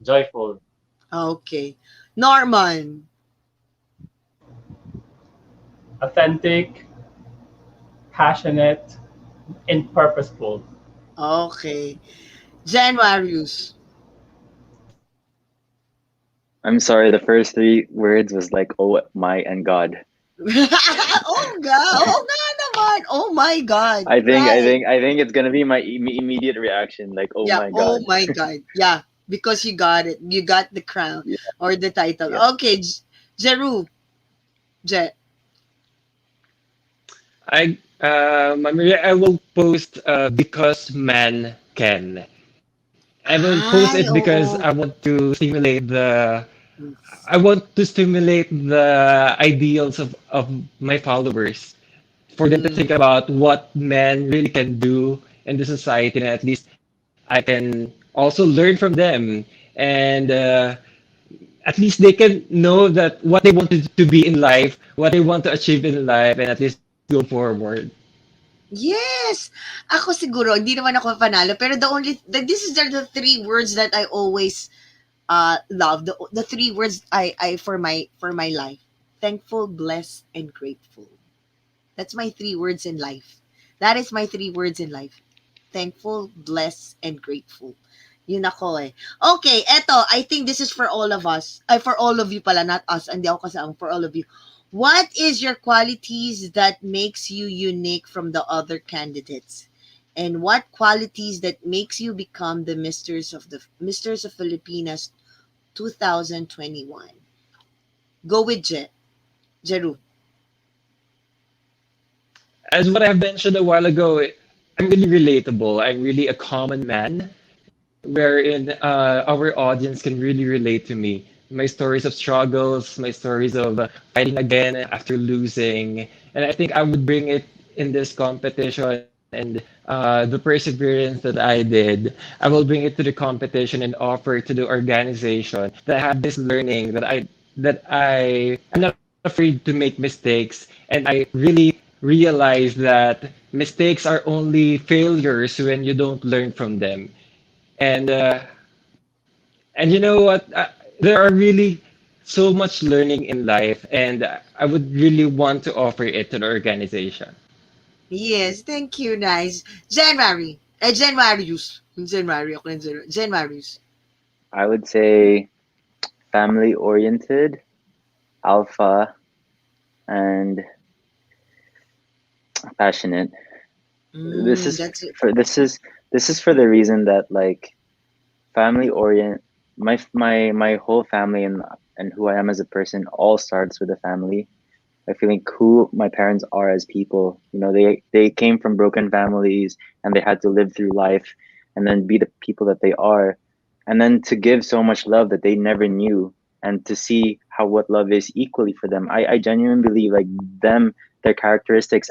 joyful. Okay. Norman. Authentic, passionate, and purposeful. Okay. Januarius. I'm sorry. The first three words was like, oh my and God. Oh God. Oh nga naman. Oh my God. Right. I think it's gonna be my immediate reaction. Like, oh Yeah. my Oh God. my God. Yeah. Because you got it. You got the crown Yeah, or the title. yeah. Okay. Jeru. Je. I will post because man can. I will post Ay, it because oo. I want to stimulate I want to stimulate the ideals of my followers for them to Mm. think about what men really can do in the society, and at least I can also learn from them, and at least they can know that what they want to be in life, what they want to achieve in life, and at least go forward. Yes. Ako siguro, hindi naman ako panalo, pero this is the three words that I always love. The three words I for my life. Thankful, blessed, and grateful. That's my three words in life. That is my three words in life. Thankful, blessed, and grateful. Yun ako eh. Okay, eto, I think this is for all of us. Ay, for all of you pala, not us. Hindi ako kasama, for all of you. What is your qualities that makes you unique from the other candidates? And what qualities that makes you become the Misters of Filipinas 2021? Go with Jeru. As what I have mentioned a while ago, I'm really relatable. I'm really a common man, wherein our audience can really relate to me. My stories of struggles, my stories of fighting again after losing. And I think I would bring it in this competition, and the perseverance that I did, I will bring it to the competition and offer to the organization that I have this learning I'm not afraid to make mistakes, and I really realize that mistakes are only failures when you don't learn from them. And you know what? There are really so much learning in life, and I would really want to offer it to the organization. Yes, thank you, nice. January. Januarius. January, ako rin Januarius. I would say family oriented, alpha, and passionate. This is That's it. for this is for the reason that like family orient my whole family and who I am as a person all starts with a family. I feel like who my parents are as people. You know, they came from broken families and they had to live through life and then be the people that they are. And then to give so much love that they never knew and to see how what love is equally for them. I genuinely believe like their characteristics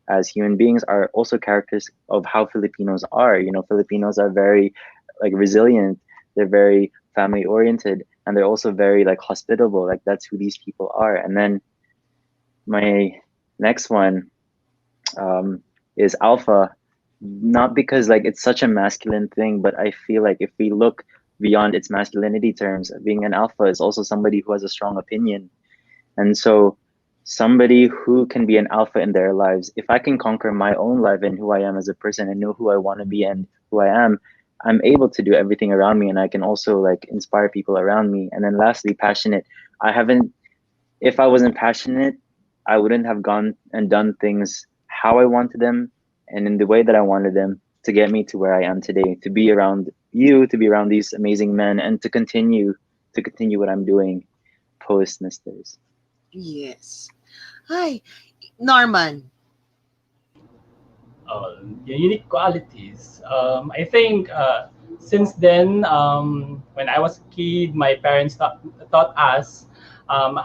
as human beings are also characters of how Filipinos are. You know, Filipinos are very like resilient, they're very family oriented, and they're also very like hospitable. Like that's who these people are. And then my next one is alpha, not because like it's such a masculine thing, but I feel like if we look beyond its masculinity terms, being an alpha is also somebody who has a strong opinion. And so somebody who can be an alpha in their lives, if I can conquer my own life and who I am as a person and know who I want to be and who I am, I'm able to do everything around me and I can also like inspire people around me. And then lastly, passionate. I haven't If I wasn't passionate, I wouldn't have gone and done things how I wanted them and in the way that I wanted them to get me to where I am today, to be around you, to be around these amazing men, and to continue what I'm doing post Misters. Yes. Hi, Norman. Unique qualities. I think since then, when I was a kid, my parents taught us um,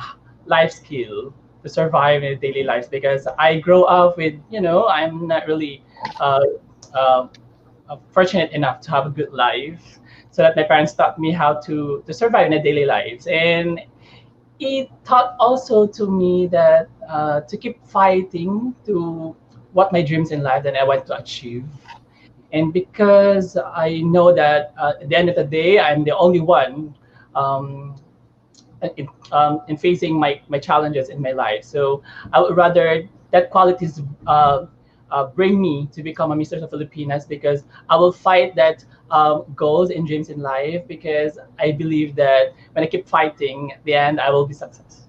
life skill to survive in daily lives because I grow up with, I'm not really uh, uh, fortunate enough to have a good life. So that my parents taught me how to survive in the daily lives. And it taught also to me that to keep fighting to what my dreams in life that I want to achieve. And because I know that at the end of the day, I'm the only one um, in facing my challenges in my life. So I would rather that qualities bring me to become a Mistress of Filipinas, because I will fight that goals and dreams in life, because I believe that when I keep fighting, at the end I will be success.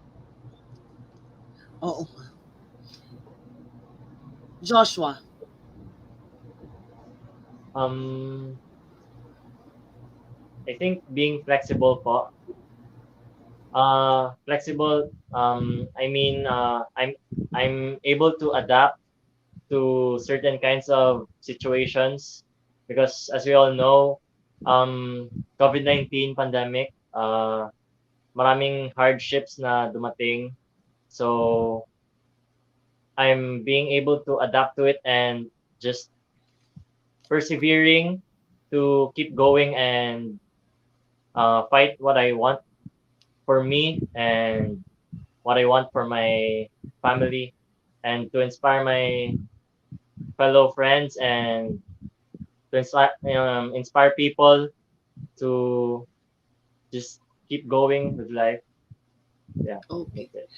Oo. Joshua. Um, I think being flexible po. Flexible. I mean, I'm able to adapt to certain kinds of situations because, as we all know, COVID-19 pandemic, maraming hardships na dumating. So I'm being able to adapt to it and just persevering to keep going and fight what I want for me and what I want for my family and to inspire my fellow friends and to inspire people to just keep going with life. Yeah, Okay. that's it.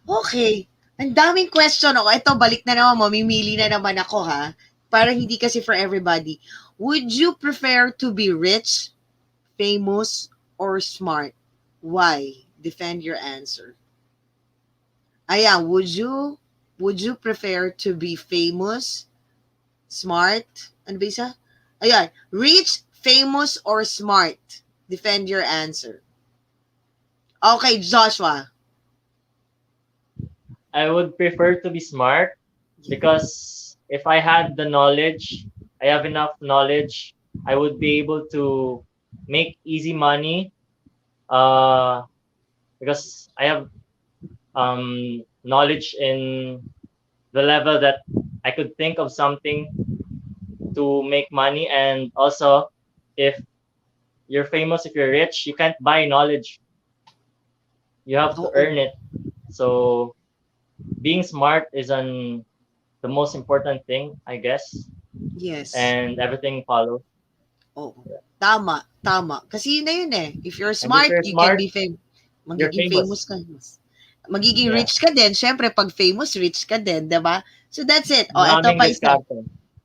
Okay. Ang daming question ako. Ito, balik na naman. Mamimili na naman ako, ha? Para hindi kasi for everybody. Would you prefer to be rich, famous, or smart? Why? Defend your answer. Ayan, would you prefer to be famous, smart? Ano ba isa? Ayan, rich, famous, or smart? Defend your answer. Okay, Joshua. I would prefer to be smart because if I had the knowledge, I have enough knowledge, I would be able to make easy money. Uh, because I have knowledge in the level that I could think of something to make money, and also if you're famous, if you're rich, you can't buy knowledge. You have to Oo. earn it. So being smart is the most important thing, I guess, Yes. and everything follows. Oo. Tama, tama. Kasi yun na yun eh. If you're And if smart, you're you can smart, be you're magiging famous famous. ka. Magiging Yeah. rich ka din. Siyempre, pag famous, rich ka din, diba? So that's it. O, eto Maraming pa isa. diskarte.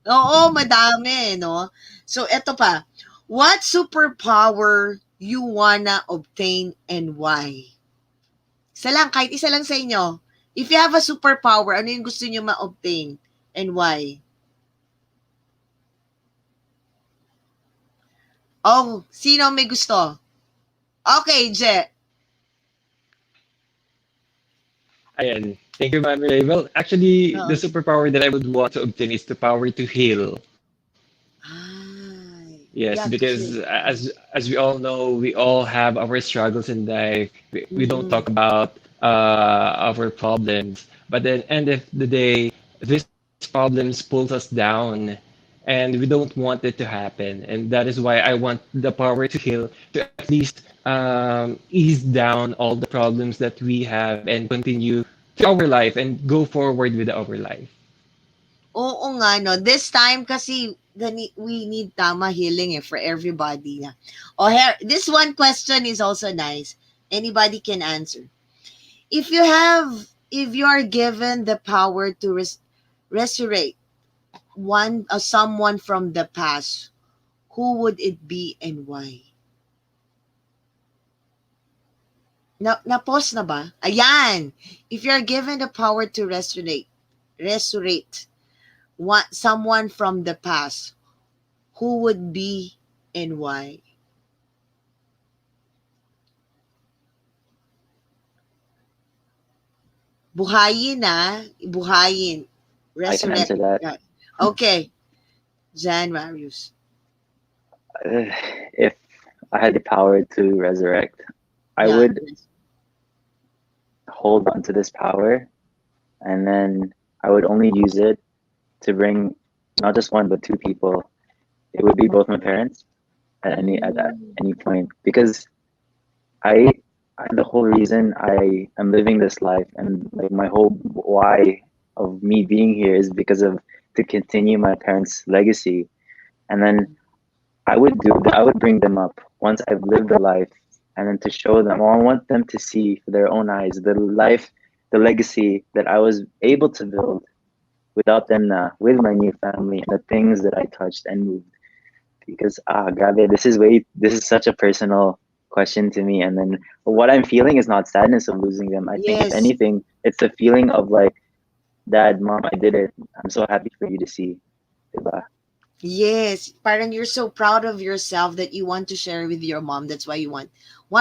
Oo, madami, no? So, eto pa. What superpower you wanna obtain and why? Isa lang, kahit isa lang sa inyo. If you have a superpower, ano yung gusto nyo ma-obtain and why? Oh, sino may gusto? Okay, Je. Ayan. Thank you, Ma'am Ray. Well, actually, the Oo. superpower that I would want to obtain is the power to heal. Ay, Yes, yeah, to because heal. as we all know, we all have our struggles in life. We don't Mm-mm. talk about our problems, but at the end of the day, these problems pulls us down, and we don't want it to happen. And that is why I want the power to heal, to at least ease down all the problems that we have and continue to our life and go forward with our life. Oo nga, no. This time kasi we need tama healing for everybody. Na. Oh, here, this one question is also nice. Anybody can answer. If you are given the power to resurrect someone from the past, who would it be and why? Na-pause na ba? Ayan! If you're given the power to resurrect someone from the past, who would be and why? Buhayin na. Buhayin. I can Resurrect. answer that. Yeah. Okay. Jan Marius. If I had the power to resurrect, I Yeah. would hold on to this power, and then I would only use it to bring not just one but two people. It would be both my parents at any point, because I, the whole reason I am living this life and like my whole why of me being here is because of to continue my parents' legacy, and then I would bring them up once I've lived the life, and then to show them, or I want them to see for their own eyes the life, the legacy that I was able to build, without them na, with my new family and the things that I touched and moved. Because grabe, this is such a personal question to me. And then what I'm feeling is not sadness of losing them. I think if Yes. anything, it's the feeling of like, Dad, Mom, I did it. I'm so happy for you to see. Diba? Yes, parang you're so proud of yourself that you want to share with your mom. That's why you want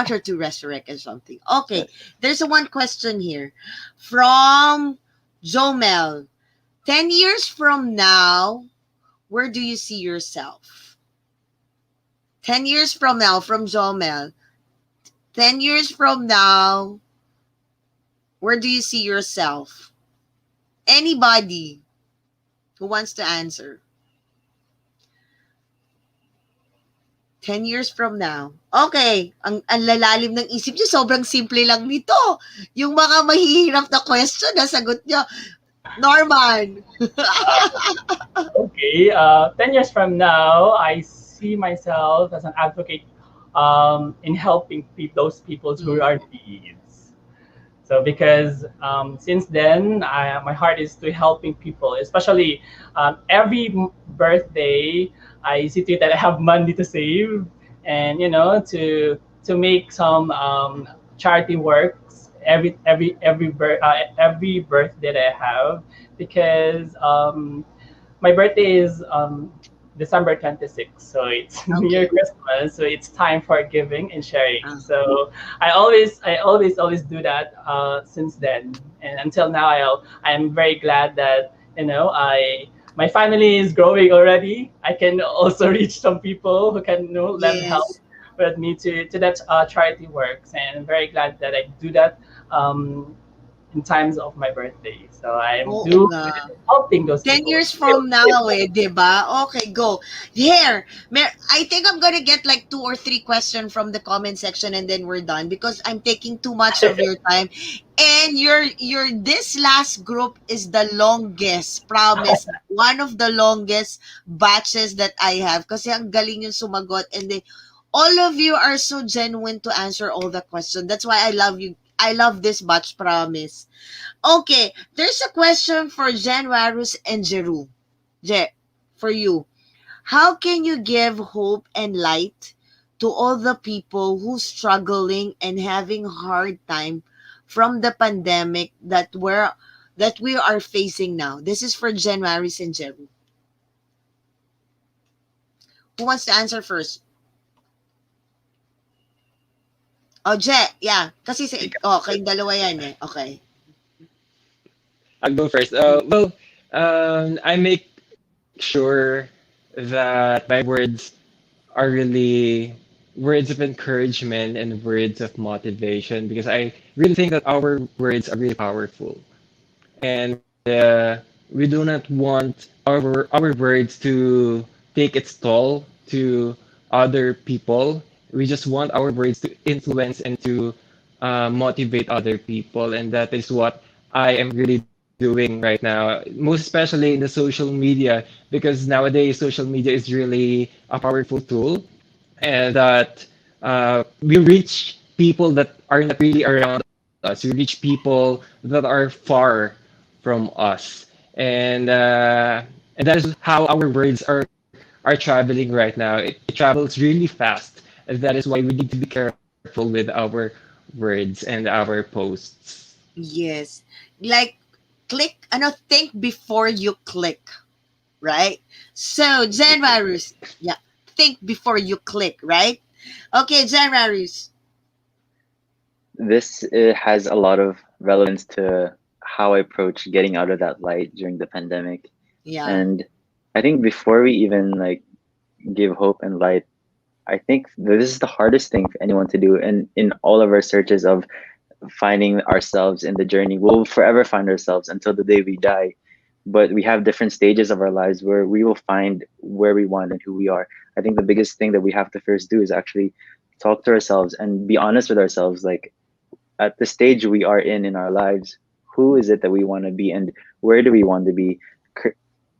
her to resurrect or something. Okay, there's a one question here from Jomel. 10 years from now, where do you see yourself? 10 years from now, from Jomel. 10 years from now, where do you see yourself? Anybody who wants to answer? 10 years from now. Okay, ang lalalim ng isip niyo, sobrang simple lang nito. Yung mga mahihirap na question, nasagot niyo. Norman. Okay, 10 years from now, I see myself as an advocate in helping those people who are needs. So because since then, my heart is to helping people, especially every birthday, I see to it that I have money to save, and to make some charity works every birthday that I have, because my birthday is December 26th, so it's near Christmas, so it's time for giving and sharing. So I always do that since then, and until now, I'm very glad that my family is growing already. I can also reach some people who can lend help Yes. with me to that charity works, and I'm very glad that I do that in times of my birthday. So I'm Oo doing nga. helping those 10 people. years from now di ba? Okay, go. Here, I think I'm gonna get like 2 or 3 questions from the comment section and then we're done because I'm taking too much of your time. And this last group is the longest, promise. One of the longest batches that I have kasi ang galing yung sumagot and then all of you are so genuine to answer all the questions. That's why I love you. I love this batch, promise. Okay, there's a question for Jen, Warus, and Jeru. Je, for you. How can you give hope and light to all the people who struggling and having hard time from the pandemic that we are facing now? This is for Jen, Warus, and Jeru. Who wants to answer first? Oh, Je, yeah. Kasi kayong dalawa yan eh. Okay. I'll go first. I make sure that my words are really words of encouragement and words of motivation, because I really think that our words are really powerful. And we do not want our words to take its toll to other people. We just want our words to influence and to motivate other people, and that is what I am really doing right now, most especially in the social media, because nowadays social media is really a powerful tool, and that we reach people that are not really around us. We reach people that are far from us, and that is how our words are traveling right now. It travels really fast, and that is why we need to be careful with our words and our posts. Yes. Like, think before you click, right? So, Jen Varus, yeah, think before you click, right? Okay, Jen Varus. This has a lot of relevance to how I approach getting out of that light during the pandemic. Yeah. And I think before we even like give hope and light, I think this is the hardest thing for anyone to do. And in all of our searches of finding ourselves in the journey, we'll forever find ourselves until the day we die. But we have different stages of our lives where we will find where we want and who we are. I think the biggest thing that we have to first do is actually talk to ourselves and be honest with ourselves. Like, at the stage we are in our lives, who is it that we want to be and where do we want to be,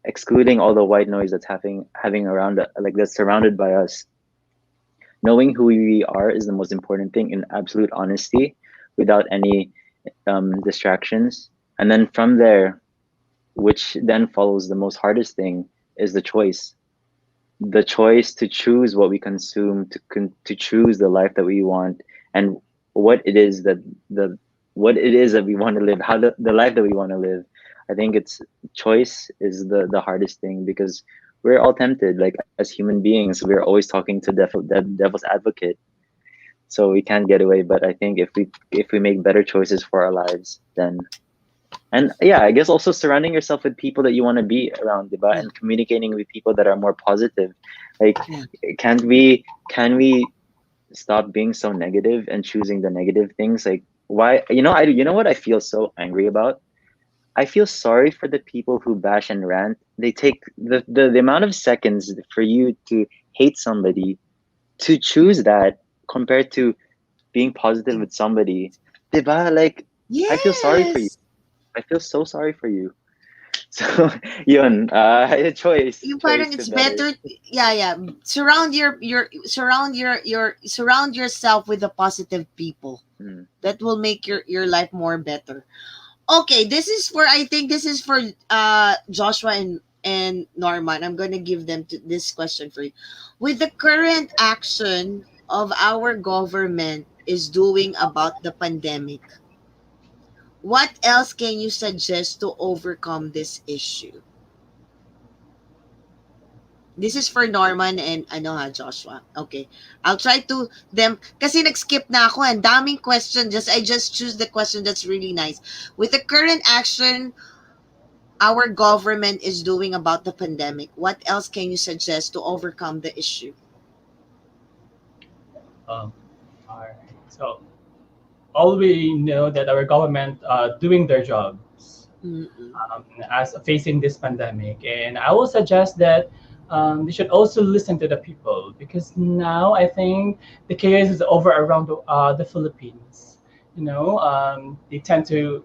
excluding all the white noise that's having around, like that's surrounded by us. Knowing who we are is the most important thing, in absolute honesty, without any distractions. And then from there, which then follows the most hardest thing is the choice to choose what we consume, to choose the life that we want, and what it is that the what it is that we want to live, how the life that we want to live. I think it's choice is the hardest thing, because we're all tempted, like as human beings, we're always talking to devil's advocate, so we can't get away. But I think if we make better choices for our lives, then, and yeah, I guess also surrounding yourself with people that you want to be around, diba? Yeah. And communicating with people that are more positive. Like, Yeah. can we stop being so negative and choosing the negative things? Like, why? You know what I feel so angry about? I feel sorry for the people who bash and rant. They take the amount of seconds for you to hate somebody, to choose that, compared to being positive with somebody. Diba? Like, I feel sorry for you. Yes. I feel so sorry for you. So, yun, choice, Yung choice parang to it's better. better, yeah, yeah. Surround yourself with the positive people Mm. that will make your life more better. Okay, I think this is for Joshua and Norman. I'm gonna give them this question for you. With the current action of our government is doing about the pandemic, what else can you suggest to overcome this issue? This is for Norman and Joshua. Okay. I'll try to them kasi nag-skip na ako. Ang daming question. I just choose the question that's really nice. With the current action our government is doing about the pandemic, what else can you suggest to overcome the issue? Um, all right. So all we know that our government doing their jobs Mm-mm. as facing this pandemic, and I will suggest that they should also listen to the people, because now I think the chaos is over around the Philippines. They tend to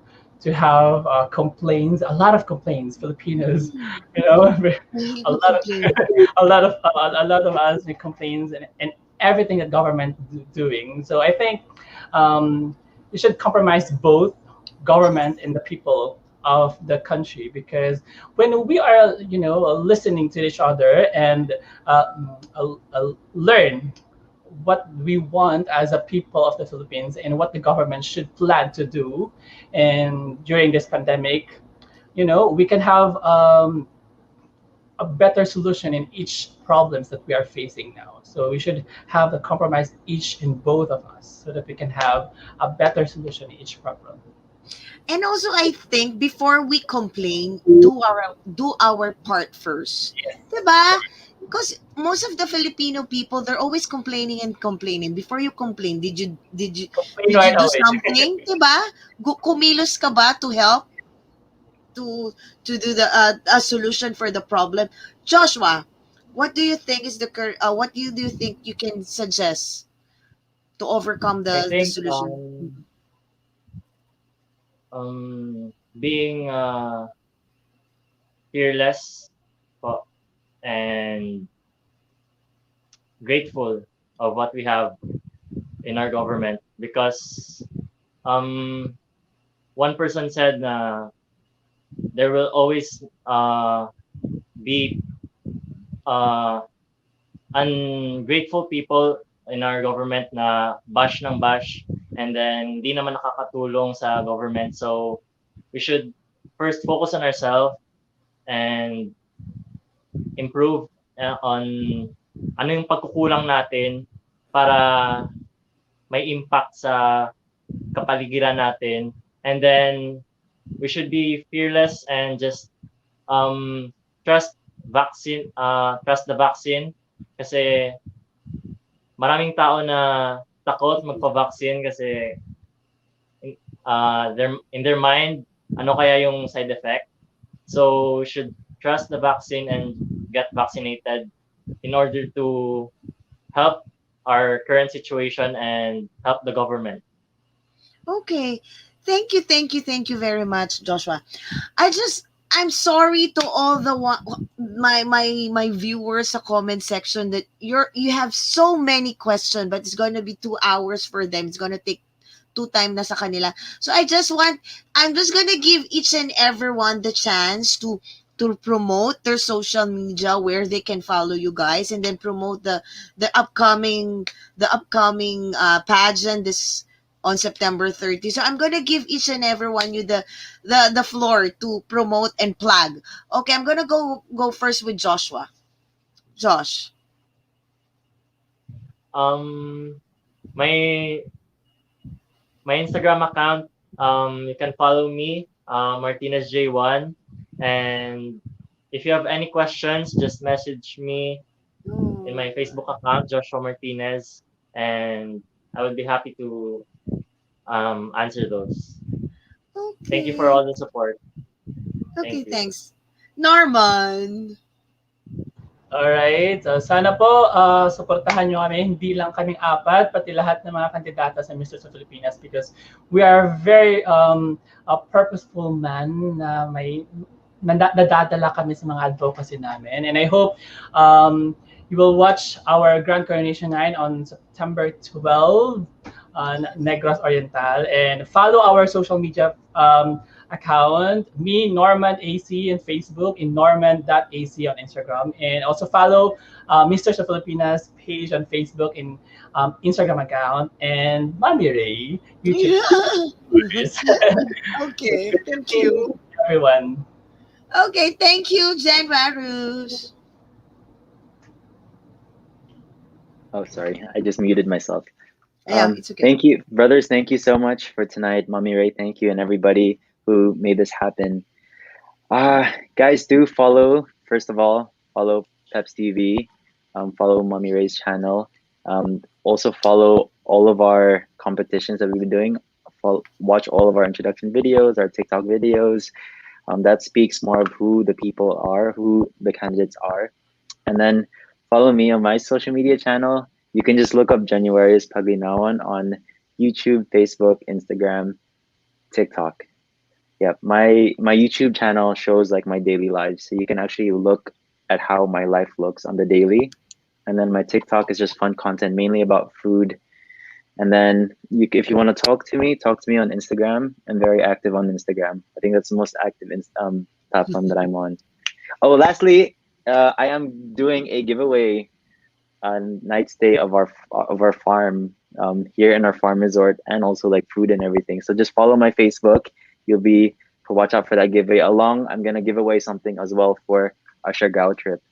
have complaints, a lot of complaints. Filipinos, you know, I hate a who lot of complain. a lot of us with complaints and everything that government doing. So I think we should compromise both government and the people of the country, because when we are listening to each other and learn what we want as a people of the Philippines and what the government should plan to do, and during this pandemic, we can have a better solution in each problems that we are facing now. So we should have the compromise each in both of us so that we can have a better solution in each problem. And also I think before we complain, do our part first. Diba? Because most of the Filipino people, they're always complaining and complaining. Before you complain, Complain did you right do away. something? Diba? Kumilos ka ba to help to do the a solution for the problem? Joshua, what do you think is what do you think you can suggest to overcome I the think solution? being fearless po, and grateful of what we have in our government, because um one person said na there will always be uh ungrateful people in our government na bash ng bash, and then di naman nakakatulong sa government. So we should first focus on ourselves and improve on ano yung pagkukulang natin para may impact sa kapaligiran natin. And then we should be fearless and just um trust the vaccine, kasi maraming tao na takot magpa-vaccine kasi in their mind ano kaya yung side effect. So we should trust the vaccine and get vaccinated in order to help our current situation and help the government. Okay. Thank you very much, Joshua. I'm sorry to all my viewers sa comment section that you have so many questions, but it's going to be 2 hours for them. It's going to take two-time na sa kanila. So I'm just gonna give each and everyone the chance to promote their social media where they can follow you guys, and then promote the upcoming pageant this on September 30. So I'm gonna give each and everyone you the floor to promote and plug. Okay, I'm gonna go first with Joshua. Josh. Um, my my Instagram account, you can follow me, Martinez J1, and if you have any questions, just message me in my Facebook account, Joshua Martinez, and I would be happy to answer those. Thank you for Okay. all the support. Okay, Thank you. thanks. Norman. Alright, so sana po suportahan nyo kami, hindi lang kaming apat, pati lahat ng mga kandidata sa Mr. sa Filipinas because we are very a purposeful man na may nadadala kami sa mga advocacy namin. And I hope you will watch our Grand Coronation 9 on September 12 on Negros Oriental, and follow our social media account, me, Norman AC, in Facebook, in norman.ac on Instagram, and also follow Mr. sa Filipinas page on Facebook, in Instagram account, and Mami Ray YouTube. Okay, thank Thank you. you, everyone. Okay, thank you, Jen Varus. Oh, sorry, I just muted myself. Yeah, it's okay. Thank you, brothers. Thank you so much for tonight, Mommy Ray. Thank you, and everybody who made this happen. Guys, do follow. First of all, follow Peps TV. Follow Mommy Ray's channel. Also follow all of our competitions that we've been doing. Watch all of our introduction videos, our TikTok videos. That speaks more of who the people are, who the candidates are. And then follow me on my social media channel. You can just look up January's Paglinawan on YouTube, Facebook, Instagram, TikTok. Yeah, my YouTube channel shows like my daily life, so you can actually look at how my life looks on the daily. And then my TikTok is just fun content, mainly about food. And then if you want to talk to me on Instagram. I'm very active on Instagram. I think that's the most active platform that I'm on. Oh, lastly, I am doing a giveaway night stay of our farm here in our farm resort, and also like food and everything. So just follow my Facebook. You'll be watch out for that giveaway. I'm gonna give away something as well for our Siargao trip.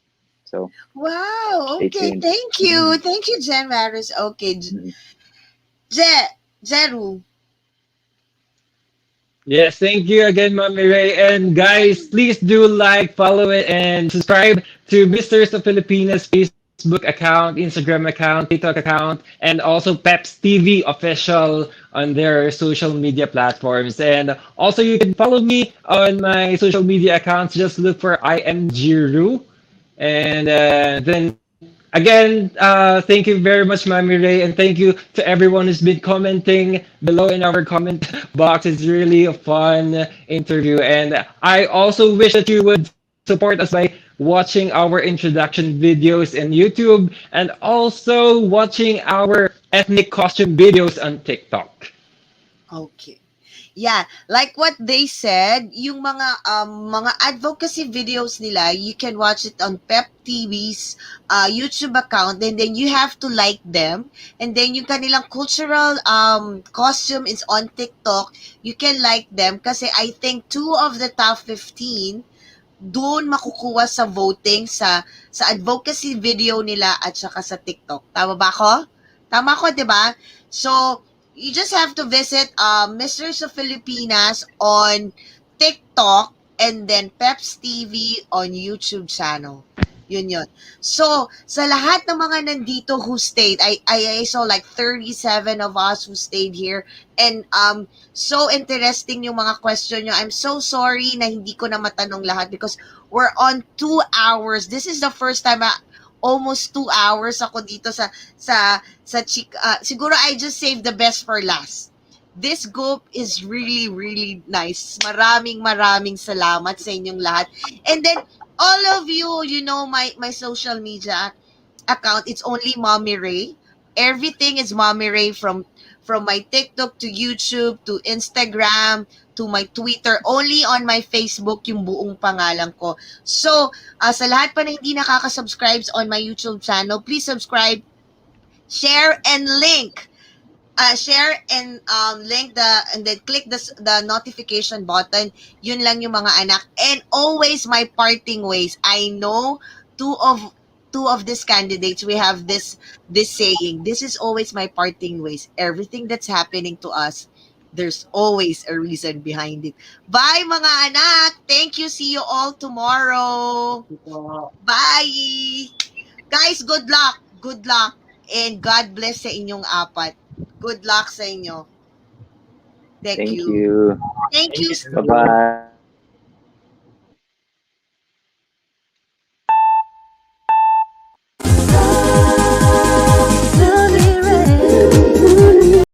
So Wow. stay Okay, tuned. thank you. Thank you, Jen Varus. Okay, Mhm. Jeru. Yes, thank you again, Mommy Ray. And guys, please do like, follow it, and subscribe to Mr. of Filipinas Facebook account, Instagram account, TikTok account, and also Peps TV official on their social media platforms. And also, you can follow me on my social media accounts. Just look for I am Jiru. And then again, thank you very much, Mami Ray, and thank you to everyone who's been commenting below in our comment box. It's really a fun interview, and I also wish that you would support us by watching our introduction videos in YouTube and also watching our ethnic costume videos on TikTok. Okay. Yeah, like what they said, yung mga advocacy videos nila, you can watch it on Pep TV's YouTube account, and then you have to like them. And then yung kanilang cultural costume is on TikTok. You can like them kasi I think 2 of the top 15 doon makukuha sa voting sa advocacy video nila at saka sa TikTok. Tama ba ako? Tama ko, 'di ba? So, you just have to visit Mr. sa Filipinas on TikTok, and then Peps TV on YouTube channel. Yun. So, sa lahat ng mga nandito who stayed, I saw like 37 of us who stayed here, and so interesting yung mga question nyo. I'm so sorry na hindi ko na matanong lahat because we're on 2 hours. This is the first time almost 2 hours ako dito sa siguro I just saved the best for last. This group is really, really nice. Maraming salamat sa inyong lahat. And then, all of you, you know my social media account. It's only Mommy Ray. Everything is Mommy Ray from from my TikTok to YouTube to Instagram to my Twitter. Only on my Facebook yung buong pangalan ko. So, sa lahat pa na hindi nakaka-subscribe on my YouTube channel, please subscribe, share, and link. Share and link and then click the notification button. Yun lang yung mga anak. And always my parting ways. I know two of these candidates, we have this saying. This is always my parting ways. Everything that's happening to us, there's always a reason behind it. Bye mga anak. Thank you. See you all tomorrow. Bye. Guys, good luck. Good luck. And God bless sa inyong apat. Good luck sa inyo. Thank Thank you. you. Thank you. Thank you. Bye-bye.